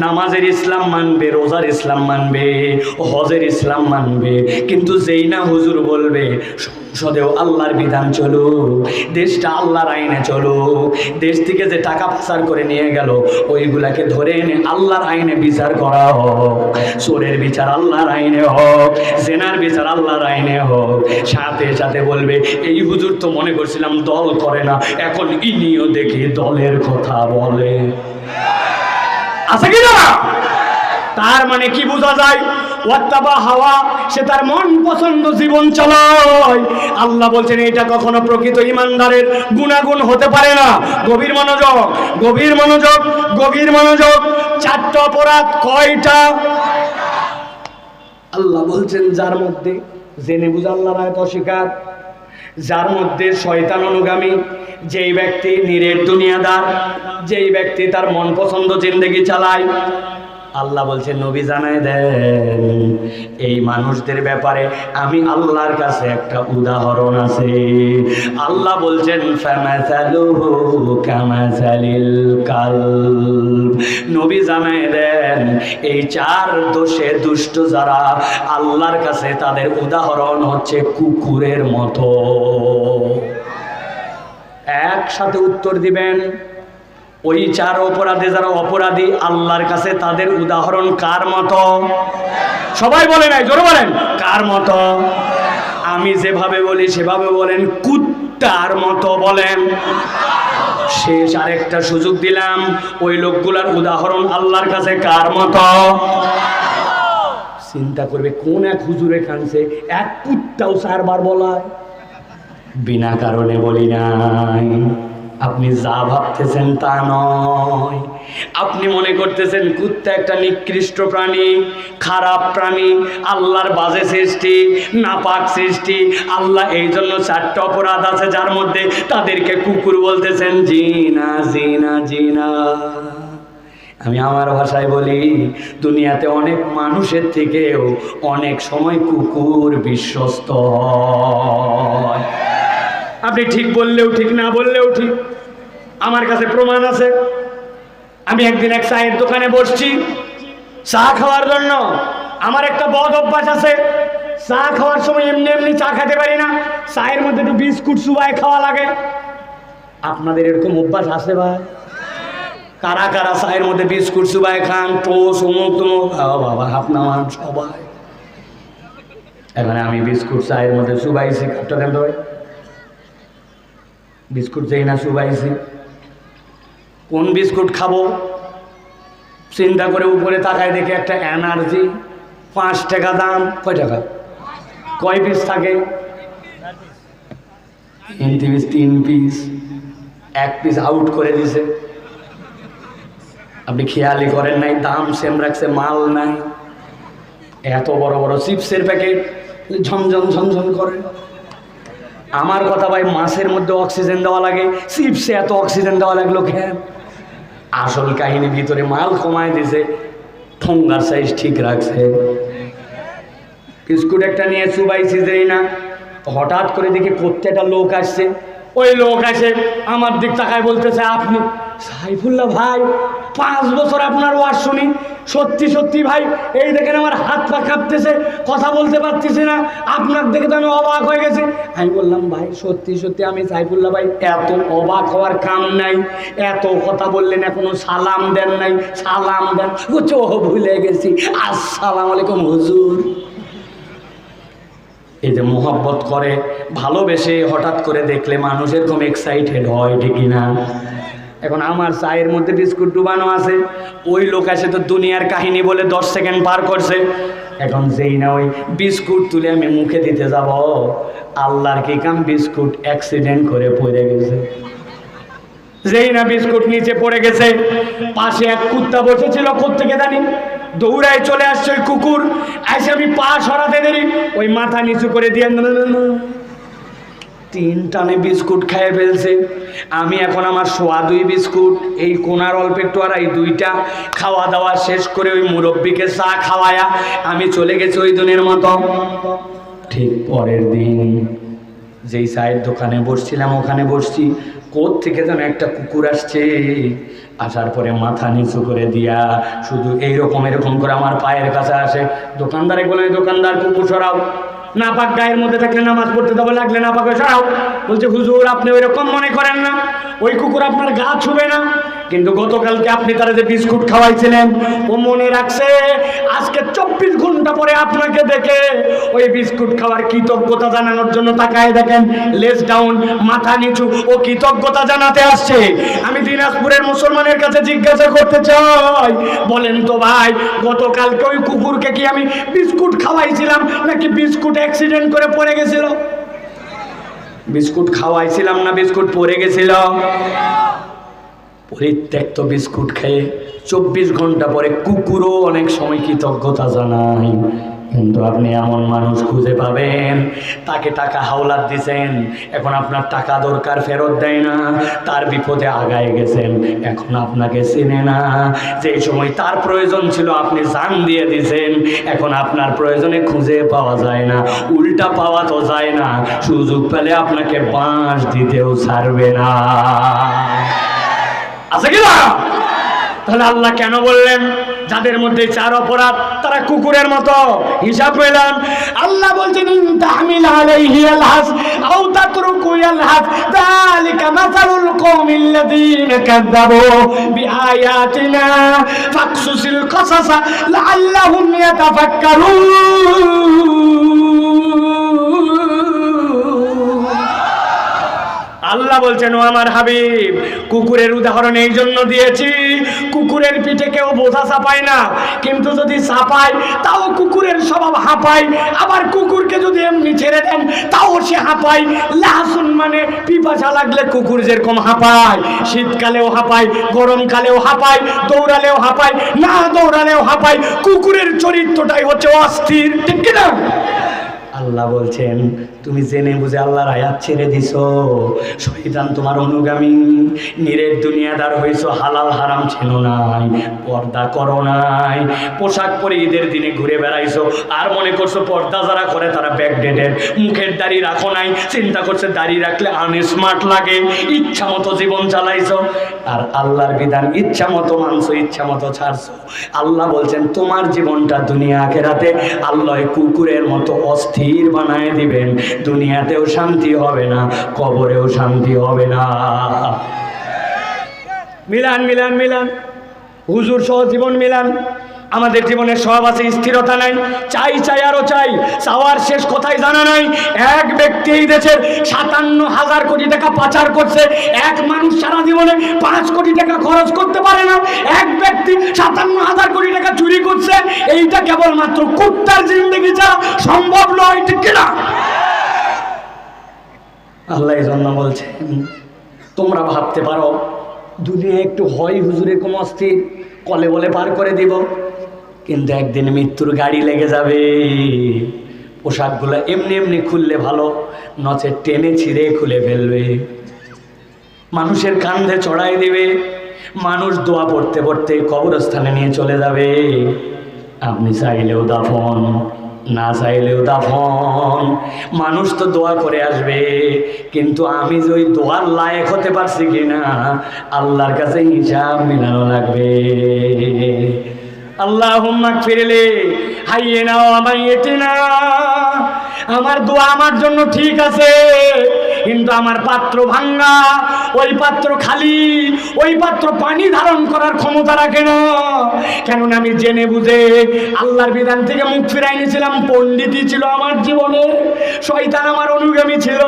নামাজের ইসলাম মানবে, রোজার ইসলাম মানবে, হজের ইসলাম মানবে, কিন্তু যেই না হুজুর বলবে সংসদেও আল্লাহর বিধান চলো, দেশটা আল্লাহর আইনে চলো, দেশ থেকে যে টাকা পাচার করে নিয়ে গেল ওইগুলাকে ধরে এনে আল্লাহর আইনে বিচার করা হোক, চোরের বিচার আল্লাহর আইনে হোক, জেনার বিচার আল্লাহর আইনে হোক, সাথে সাথে বলবে এই হুজুর তো মনে করছিলাম দল করে না, এখন ইনিও দেখি দলের কথা বলে। আছে কি না? তার মানে কি বোঝা যায়? ওয়াত্তাবা হাওয়া, সে তার মন পছন্দ জীবন চালায়। আল্লাহ বলছেন এটা কখনো প্রকৃত ইমানদারের গুণাগুণ হতে পারে না। গভীর মনোযোগ, গভীর মনোযোগ, গভীর মনোযোগ। 4টা অপরাধ। কয়টা? আল্লাহ বলছেন যার মধ্যে জেনে বুঝে আল্লাহর আয়াত অস্বীকার, যার মধ্যে শয়তান অনুগামী, যেই ব্যক্তি নিরেট দুনিয়াদার, যেই ব্যক্তি তার মন পছন্দ জিন্দেগি চালায়, আল্লাহ বলছেন নবী জানায় দেন এই মানুষদের ব্যাপারে আমি আল্লাহর কাছে একটা উদাহরণ আছে। আল্লাহ বলছেন ফামাসালুহু কামাসালিল কালব। নবী জানায় দেন এই 4 দোষে দুষ্ট যারা, আল্লাহর কাছে তাদের উদাহরণ হচ্ছে কুকুরের মতো। একসাথে উত্তর দিবেন। ওই 4 অপরাধে যারা অপরাধী, আল্লাহর কাছে তাদের উদাহরণ কার মতো? সবাই বলে নাই, জোরে বলেন কার মতো? আমি যেভাবে বলি সেভাবে বলেন, কুত্তার মতো বলেন। শেষ আরেকটা সুযোগ দিলাম, ওই লোকগুলার উদাহরণ আল্লাহর কাছে কার মতো? চিন্তা করবে কোন এক হুজুরে কানছে এক কুত্তাও 4 বার বলায়। বিনা কারণে বলি নাই। আপনি যা ভাবতেছেন তা নয়। আপনি মনে করতেছেন কুত্তা একটা নিকৃষ্ট প্রাণী, খারাপ প্রাণী, আল্লাহর বাজে সৃষ্টি, নাপাক সৃষ্টি। আল্লাহ এই জন্য 4টা অপরাধ আছে যার মধ্যে তাদেরকে কুকুর বলতেছেন। জিনা জিনা জিনা। আমি আমার ভাষায় বলি, দুনিয়াতে অনেক মানুষের থেকেও অনেক সময় কুকুর বিশ্বস্ত হয়। আপনি ঠিক বললেও ঠিক, না বললেও ঠিক। আমার কাছে প্রমাণ আছে। আমি একদিন এক চায়ের দোকানে বসছি চা খাওয়ার জন্য। আমার একটা বদ অভ্যাস আছে, চা খাওয়ার সময় এমনি এমনি চা খেতে পারি না, চায়ের মধ্যে একটু বিস্কুট চুবাই খাওয়া লাগে। আপনাদের এরকম অভ্যাস আছে ভাই? কারা কারা চায়ের মধ্যে বিস্কুট চুবাই খান, টোস অমুক তমুক? বাবা আপনার সবাই। এখানে আমি বিস্কুট চায়ের মধ্যে চুবাইছি, কাপটা দেন তো ভাই। বিস্কুট চাই না চুবাইছি। কোন বিস্কুট খাবো চিন্তা করে উপরে তাকায় দেখে একটা এনার্জি, 5 টাকা দাম। কয় টাকা? কয় পিস থাকে? 3 পিস। 1 পিস আউট করে দিছে। আপনি খেয়ালই করেন নাই, দাম সেম রাখছে, মাল নাই। এত বড় বড় চিপসের প্যাকেট ঝমঝম ঝমঝম করে। আমার কথা ভাই, মাছের মধ্যে অক্সিজেন দেওয়া লাগে, চিপসে এত অক্সিজেন দেওয়া লাগলো কেন? আসল কাহিনী ভিতরে মাল কমায় দিছে, ঠোঙ্গার সাইজ ঠিক রাখছে। বিস্কুট একটা নিয়ে চুবাইছি যেই না, হঠাৎ করে দেখি প্রত্যেকটা লোক আসছে। ওই লোক আসে আমার দিক তাকায় বলতেছে, আপনি সাইফুল্লাহ ভাই? 5 বছর আপনার ওয়াজ শুনি, সত্যি সত্যি ভাই এই দেখেন আমার হাত পা কাঁপতেছে, কথা বলতে পারতেছি না, আপনার দেখে তো আমি অবাক হয়ে গেছি। আমি বললাম ভাই সত্যি সত্যি আমি সাইফুল্লাহ ভাই। এত অবাক হওয়ার কাম নাই, এত কথা বললেন এখনো সালাম দেন নাই। সালাম দেন বলছে, ও ভুলে গেছি, আসসালামু আলাইকুম হুজুর। এই যে মোহাব্বত করে, ভালোবেসে হঠাৎ করে দেখলে মানুষ এরকম এক্সাইটেড হয়, ঠিক না? এখন আমার চায়ের মধ্যে বিস্কুট ডুবানো আছে, ওই লোক এসে তো দুনিয়ার কাহিনী বলে 10 সেকেন্ড পার করছে। এখন যেই না ওই বিস্কুট তুলে আমি মুখে দিতে যাব, আল্লাহর কি কাম, বিস্কুট অ্যাক্সিডেন্ট করে পড়ে গেছে। যেই না বিস্কুট নিচে পড়ে গেছে, পাশে এক কুত্তা বসেছিল, কোত্থেকে জানি দৌড়ায় চলে আসছে ওই কুকুর। এসে আমি পা সরাতে দেরি, ওই মাথা নিচু করে দিয়ে 3 টানে বিস্কুট খেয়ে ফেলছে। আমি এখন আমার সোয়া 2 বিস্কুট, এই কোনার অল্প একটু আর এই 2টা খাওয়া দাওয়া শেষ করে ওই মুরব্বিকে চা খাওয়ায়া আমি চলে গেছি ওই দিনের মতো। ঠিক পরের দিন যেই চায়ের দোকানে বসছিলাম ওখানে বসছি, কোথ থেকে যেন একটা কুকুর আসছে, আসার পরে মাথা নিচু করে দিয়া শুধু এরকম করে আমার পায়ের কাছে আসে। দোকানদারে বলে, দোকানদার কুকুর সরাও, নাপাক গায়ের মধ্যে থাকলে নামাজ পড়তে দেবো, লাগলে নাপাক সরাও। বলছে হুজুর আপনি ওই রকম মনে করেন না, ওই কুকুর আপনার গা ছুবে না, কিন্তু গতকালকে আপনি তারা যে বিস্কুট খাওয়াইছিলেন ও মনে রাখছে। আজকে 24 ঘন্টা পরে আপনাকে দেখে ওই বিস্কুট খাওয়ার কৃতজ্ঞতা জানানোর জন্য তাকায় দেখেন, লেজ ডাউন, মাথা নিচু, ও কৃতজ্ঞতা জানাতে আসছে। আমি দিনাজপুরের মুসলমানের কাছে জিজ্ঞাসা করতে চাই, বলেন তো ভাই, গতকালকে ওই কুকুরকে কি আমি বিস্কুট খাওয়াইছিলাম নাকি বিস্কুট অ্যাক্সিডেন্ট করে পড়ে গেছিল? বিস্কুট খাওয়াইছিলাম না বিস্কুট পড়ে গেছিল? পরিত্যক্ত বিস্কুট খেয়ে 24 ঘন্টা পরে কুকুরও অনেক সময় কৃতজ্ঞতা জানায়। কিন্তু আপনি এমন মানুষ খুঁজে পাবেন, তাকে টাকা হাওলাত দিয়েছেন, এখন আপনার টাকা দরকার, ফেরত দেয় না, তার বিপদে আগায় গেছেন, এখন আপনাকে চেনে না। যে সময় তার প্রয়োজন ছিল আপনি জান দিয়ে দিয়েছেন, এখন আপনার প্রয়োজনে খুঁজে পাওয়া যায় না, উল্টা পাওয়া তো যায় না, সুযোগ পেলে আপনাকে বাঁশ দিতেও ছাড়বে না। আছে কিনা? তাহলে আল্লাহ কেন বললেন যাদের মধ্যে 4 অপরাধ তারা কুকুরের মতো? হিসাব পেলাম। আল্লাহ বলছেন তাহমিল আলাইহি আলহাস আও তাতরুকু আলহাস যালিকা মাসালুল কওমিল্লাযীনা কাযযাবু বিআয়াতিনা ফাকসুসিল কসাসা লাআল্লাহুম ইয়াতাফাক্কারুন। আল্লাহ বলছেন, ও আমার হাবিব, কুকুরের উদাহরণ এই জন্য দিয়েছি, কুকুরের পিঠে কেউ বোঝা চাপায় না, কিন্তু যদি চাপায় তাও কুকুরের স্বভাব হাঁপায়, আবার কুকুরকে যদি এমনি ছেড়ে দেন তাও সে হাঁপায়। লাহসুন মানে পিপাসা লাগলে কুকুর যেরকম হাঁপায়, শীতকালেও হাঁপায়, গরমকালেও হাঁপায়, দৌড়ালেও হাঁপায়, না দৌড়ালেও হাঁপায়। কুকুরের চরিত্রটাই হচ্ছে অস্থির, ঠিক কিনা? আল্লাহ বলছেন, তুমি জেনে বুঝে আল্লাহর আয়াত ছেড়ে দিছো, শয়তান তোমার অনুগামী, নিরেট দুনিয়াদার হইছো, হালাল হারাম ছিল নাই, পর্দা করো নাই, পোশাক পরে ঈদের দিনে ঘুরে বেড়াইছো, আর মনে করছো পর্দা যারা করে তারা ব্যাকডেটেড, মুখের দাড়ি রাখো নাই, চিন্তা করছে দাড়ি রাখলে আনস্মার্ট লাগে, ইচ্ছা মতো জীবন চালাইছো, আর আল্লাহর বিধান ইচ্ছা মতো মানছো, ইচ্ছা মতো ছাড়ছো। আল্লাহ বলছেন তোমার জীবনটা দুনিয়া আখিরাতে আল্লাহ কুকুরের মতো অস্থির বানায় দিবেন, দুনিয়াতেও শান্তি হবে না, কবরেও শান্তি হবে না। মিলান মিলান মিলান, হুজুর সহ জীবন মিলান। আমাদের জীবনের সব আছে, স্থিরতা নাই, চাই চাই আরো চাই, চাওয়ার শেষ কথাই জানা নাই। এক ব্যক্তি এই দেশের 57,000 কোটি টাকা পাচার করছে, এক মানুষ সারা জীবনে 5 কোটি টাকা খরচ করতে পারে না। এক ব্যক্তি 57,000 কোটি টাকা চুরি করছে, এইটা কেবলমাত্র কুত্তার জিন্দেগি ছাড়া সম্ভব নয়, ঠিক কিনা? আল্লাহ এই জন্য বলছেন, তোমরা ভাবতে পারো দুনিয়া একটু হয় হুজুরের কম অস্থির, কলে বলে পার করে দিব, কিন্তু একদিন মৃত্যুর গাড়ি লেগে যাবে। পোশাকগুলো এমনি এমনি খুললে ভালো, নচে টেনে ছিঁড়ে খুলে ফেলবে, মানুষের কাঁধে চড়াই দিবে, মানুষ দোয়া পড়তে পড়তে কবরস্থানে নিয়ে চলে যাবে। আপনি চাইলেও দাফন, না চাইলেও দাফন, মানুষ তো দোয়া করে আসবে, কিন্তু আমি যে ওই দোয়ার লায়ক হতে পারছি কিনা আল্লাহর কাছে হিসাব মিলানো লাগবে। আল্লাহুম্মা গফিরলি হাইয়িনা ওয়া মাইয়িতিনা, আমার দোয়া আমার জন্য ঠিক আছে, কিন্তু আমার পাত্র ভাঙা, ওই পাত্র খালি, ওই পাত্র পানি ধারণ করার ক্ষমতা রাখে না। কেননা আমি জেনে বুঝে আল্লাহর বিধান থেকে মুখ ফিরাই নিয়েছিলাম, পণ্ডিতই ছিল আমার জীবনে, শয়তান আমার অনুগামী ছিল,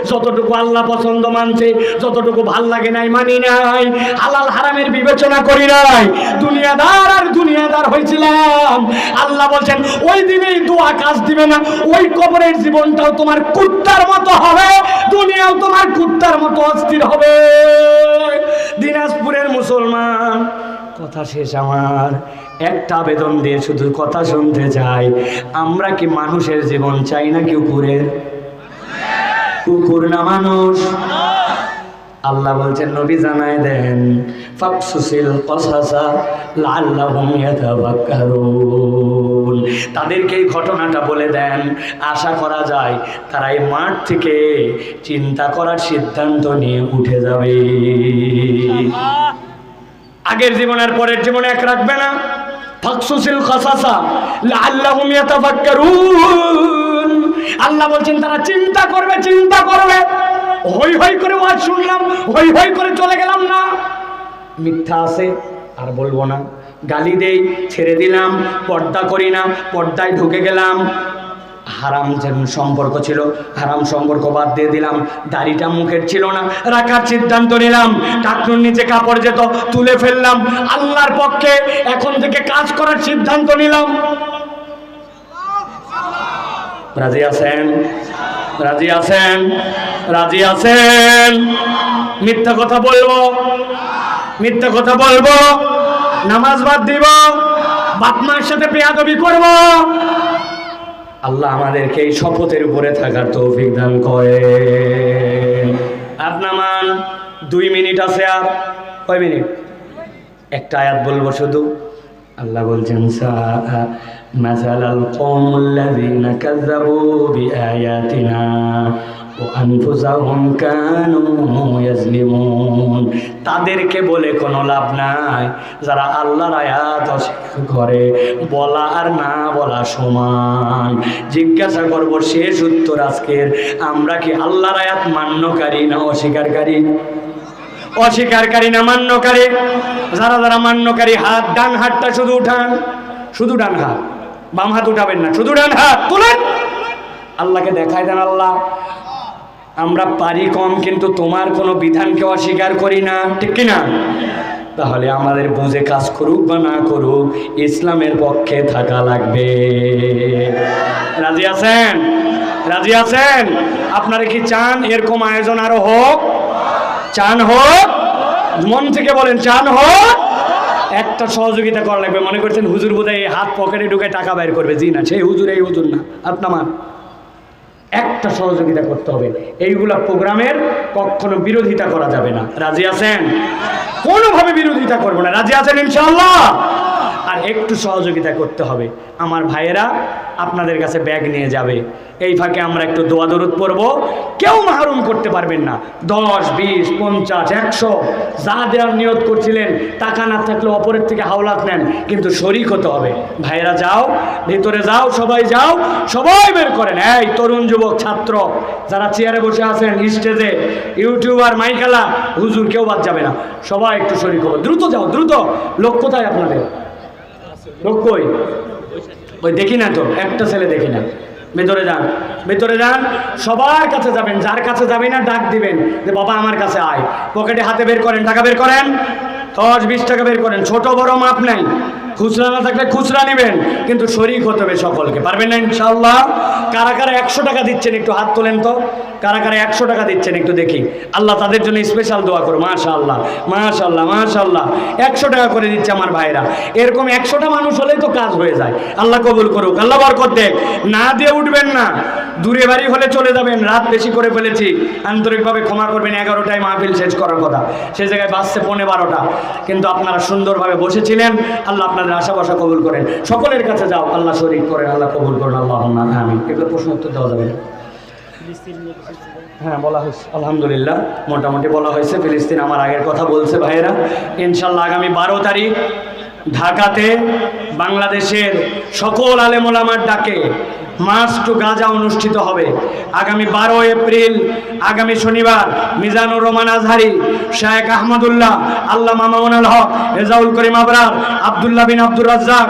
যতটুকু আল্লাহ পছন্দ মানছে, যতটুকু ভাল লাগে নাই মানি নাই, হালাল হারামের বিবেচনা করি নাই, দুনিয়াদার আর দুনিয়াদার হয়েছিলাম। আল্লাহ বলছেন ওই দিনেই দোয়া কাজ দিবে না, ওই কবরের জীবনটাও তোমার কুত্তার মতো হবে, দুনিয়াও তোমার কুত্তার মতো অস্থির হবে। দিনাজপুরের মুসলমান, কথা শেষ আমার, একটা আবেদন দিয়ে শুধু কথা শুনতে চাই, আমরা কি মানুষের জীবন চাই না কুকুরের? কুকুর না মানুষ? আল্লাহ বলছেন নবী জানায় দেন, ফাকসুসিল কসাসা লাআল্লাহুম ইয়াতাফাক্কারুন, তাদেরকে এই ঘটনাটা বলে দেন, আশা করা যায় তারা এই মাঠ থেকে চিন্তা করার সিদ্ধান্ত নিয়ে উঠে যাবে। আগের জীবন আর পরের জীবনে এক রাখবে না। ফাকসুসিল কাসাসা লাআল্লাহুম ইয়াতাফাক্কারুন। আল্লাহ বলছেন তারা চিন্তা করবে, চিন্তা করবে। হই হই করে ওয়াজ শুনলাম, হই হই করে চলে গেলাম না। মিথ্যা আছে আর বলবো না, গালি দেই ছেড়ে দিলাম, পর্দা করি না, পর্দায় ঢুকে গেলাম। হারাম যে সম্পর্ক ছিল, হারাম সম্পর্ক বাদ দিয়ে দিলাম। দাড়িটা মুখের ছিল না, রাখার সিদ্ধান্ত নিলাম। টাকনুর নিচে কাপড় যেত, তুলে ফেললাম। আল্লাহর পক্ষে এখন থেকে কাজ করার সিদ্ধান্ত নিলাম। রাজি আছেন? রাজি আছেন? রাজি আছেন? মিথ্যা কথা বলবো, মিথ্যা কথা বলবো, নামাজ বাদ দিব, বাপ মার সাথে বেয়াদবি করব। আল্লাহ আমাদেরকে এই শপথের উপরে থাকার তৌফিক দান করেন। আপনার 2 মিনিট আছে, আর কয় মিনিট? একটা আয়াত বলবো শুধু। আল্লাহ বলছেন মাসালাল কওমুল্লাযীনা কাযাবু বিআয়াতিনা ওয়া আনফুসাহুম কানু ইয়াজলিমুন। তাদেরকে বলে কোনো লাভ নাই যারা আল্লাহর আয়াত অস্বীকার করে। বলা আর না বলা সমান। জিজ্ঞাসা করব শেষ উত্তর আজকের, আমরা কি আল্লাহর আয়াত মান্যকারী না অস্বীকারী? অস্বীকারী না মান্যকারী? যারা যারা মান্যকারী হাত, ডান হাতটা শুধু উঠান, শুধু ডান হাত, বাম হাত উঠাবেন না, শুধু ডান হাত তুলেন। আল্লাহকে দেখাই দেন, আল্লাহ আমরা পারি কম, কিন্তু তোমার কোনো বিধানকে অস্বীকার করি না, ঠিক কিনা? তাহলে আমাদের বুঝে কাজ করুক বা না করুক, ইসলামের পক্ষে থাকা লাগবে। রাজি আছেন? রাজি আছেন? আপনারা কি চান এরকম আয়োজন আরো হোক? চান হোক? মন থেকে বলেন চান হোক? একটা সহযোগিতা করা লাগবে। মনে করছেন হুজুর বোধহয় হাত পকেটে ঢুকে টাকা বাইর করবে। জি না, সেই হুজুর এই হুজুর না। আপনার একটা সহযোগিতা করতে হবে। এইগুলা প্রোগ্রামের কখনো বিরোধিতা করা যাবে না। রাজি আছেন? কোনোভাবে বিরোধিতা করবো না। রাজি আছেন ইনশাআল্লাহ? আর একটু সহযোগিতা করতে হবে। আমার ভাইয়েরা আপনাদের কাছে ব্যাগ নিয়ে যাবে, এই ফাঁকে আমরা একটু দোয়া দরুদ পড়বো। কেউ মাহরুম করতে পারবেন না। 10, 20, 50, 100 যা দেওয়ার নিয়ত করছিলেন, টাকা না থাকলে অপরের থেকে হাওলাত নেন, কিন্তু শরীক হতে হবে। ভাইয়েরা যাও, ভিতরে যাও, সবাই যাও, সবাই বের করেন। এই তরুণ যুবক ছাত্র যারা চেয়ারে বসে আছেন, স্টেজে, ইউটিউবার, মাইকালা, হুজুর, কেউ বাদ যাবে না। সবাই একটু শরীক হবে। দ্রুত যাও, দ্রুত। লোক কোথায় আপনাদের? লোক কই? ওই দেখি না তো, একটা ছেলে দেখি না। ভেতরে যান, ভেতরে যান, সবার কাছে যাবেন। যার কাছে যাবেন না ডাক দিবেন যে বাবা আমার কাছে আয়। পকেটে হাতে বের করেন, টাকা বের করেন, 10, 20 টাকা বের করেন। ছোট বড় মাপ নাই। খুচরা না থাকলে খুচরা নেবেন, কিন্তু শরীক হতে হবে সকলকে। পারবেন না ইনশাআল্লাহ? কারা কারা 100 টাকা দিচ্ছেন একটু হাত তোলেন তো। কারা কারা 100 টাকা দিচ্ছেন একটু দেখি। আল্লাহ তাদের জন্য স্পেশাল দোয়া করো। মাশাআল্লাহ, মাশাআল্লাহ, মাশাআল্লাহ। 100 টাকা করে দিচ্ছে আমার ভাইরা। এরকম 100টা মানুষ হলেই তো কাজ হয়ে যায়। আল্লাহ কবুল করুক, আল্লাহ বরকত দেখ। না দিয়ে উঠবেন না। দূরে বাড়ি হলে চলে যাবেন। রাত বেশি করে ফেলেছি, আন্তরিকভাবে ক্ষমা করবেন। 11টায় মাহফিল শেষ করার কথা, সে জায়গায় বাজছে 12:15। কিন্তু আপনারা সুন্দরভাবে বসেছিলেন। আল্লাহ আপনাদের আশা বসা কবুল করেন। সকলের কাছে যাও, আল্লাহ শরীক করেন, আল্লাহ কবুল করেন। আল্লাহ আমিন। এগুলো প্রশ্ন উত্তর দেওয়া যাবে না? হ্যাঁ, বলা হয়েছে আলহামদুলিল্লাহ, মোটামুটি বলা হয়েছে। ফিলিস্তিন আমার আগের কথা বলছে ভাইয়েরা। ইনশাল্লাহ আগামী 12 তারিখ ঢাকাতে বাংলাদেশের সকল আলেম ওলামার ডাকে মার্চ টু গাজা অনুষ্ঠিত হবে। আগামী 12 এপ্রিল, আগামী শনিবার, মিজানুর রহমান আজহারি, শেখ আহমদুল্লাহ, আল্লামা মামুনুল হক, রেজাউল করিম আবরার, আব্দুল্লাহ বিন আব্দুর রাজ্জাক,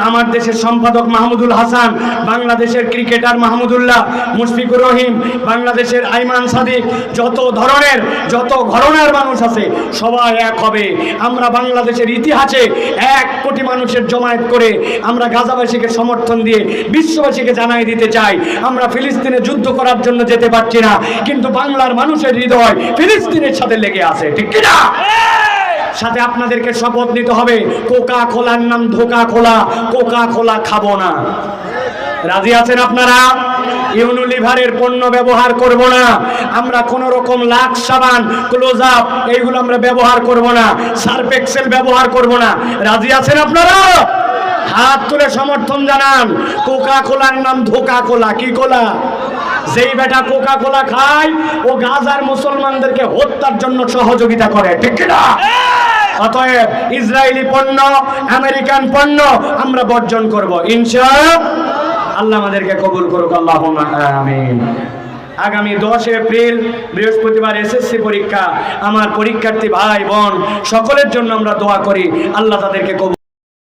আমার দেশের সম্পাদক মাহমুদুল হাসান, বাংলাদেশের ক্রিকেটার মাহমুদুল্লাহ, মুশফিকুর রহিম, বাংলাদেশের আইমান সাদিক, যত ধরনের যত ঘরানার মানুষ আছে সবাই এক হবে। আমরা বাংলাদেশের ইতিহাসে 1 কোটি মানুষের জমায়েত করে আমরা গাজাবাসীকে সমর্থন দিয়ে বিশ্ববাসীকে জানাই দিতে চাই, আমরা ফিলিস্তিনে যুদ্ধ করার জন্য যেতে পারছি না, কিন্তু বাংলার মানুষের হৃদয় ফিলিস্তিনের সাথে লেগে আছে, ঠিক কিনা? সাথে আপনাদেরকে শপথ নিতে হবে, কোকা কোলার নাম ধোকা খোলা, কোকা কোলা খাবো না। রাজি আছেন আপনারা? ইউনিলিভারের পণ্য ব্যবহার করব না, আমরা কোন রকম লাক্স সাবান, ক্লোজ আপ এইগুলো আমরা ব্যবহার করব না, সার্ফ এক্সেল ব্যবহার করব না। রাজি আছেন আপনারা? হাত তুলে সমর্থন জানান। কোকা কোলার নাম ধোকা কোলা। কি কোলা? যেই বেটা কোকা কোলা খায় ও গাজার মুসলমানদেরকে হত্যার জন্য সহযোগিতা করে, ঠিক কিনা? অতএব ইসরায়েলি পণ্য, আমেরিকান পণ্য আমরা বর্জন করব ইনশাআল্লাহ। আল্লাহ আমাদেরকে কবুল করুক, আল্লাহুম্মা আমিন। আগামী 10 এপ্রিল বৃহস্পতিবার এসএসসি পরীক্ষা। আমার পরীক্ষার্থী ভাই বোন সকলের জন্য আমরা দোয়া করি, আল্লাহ তাদেরকে কবুল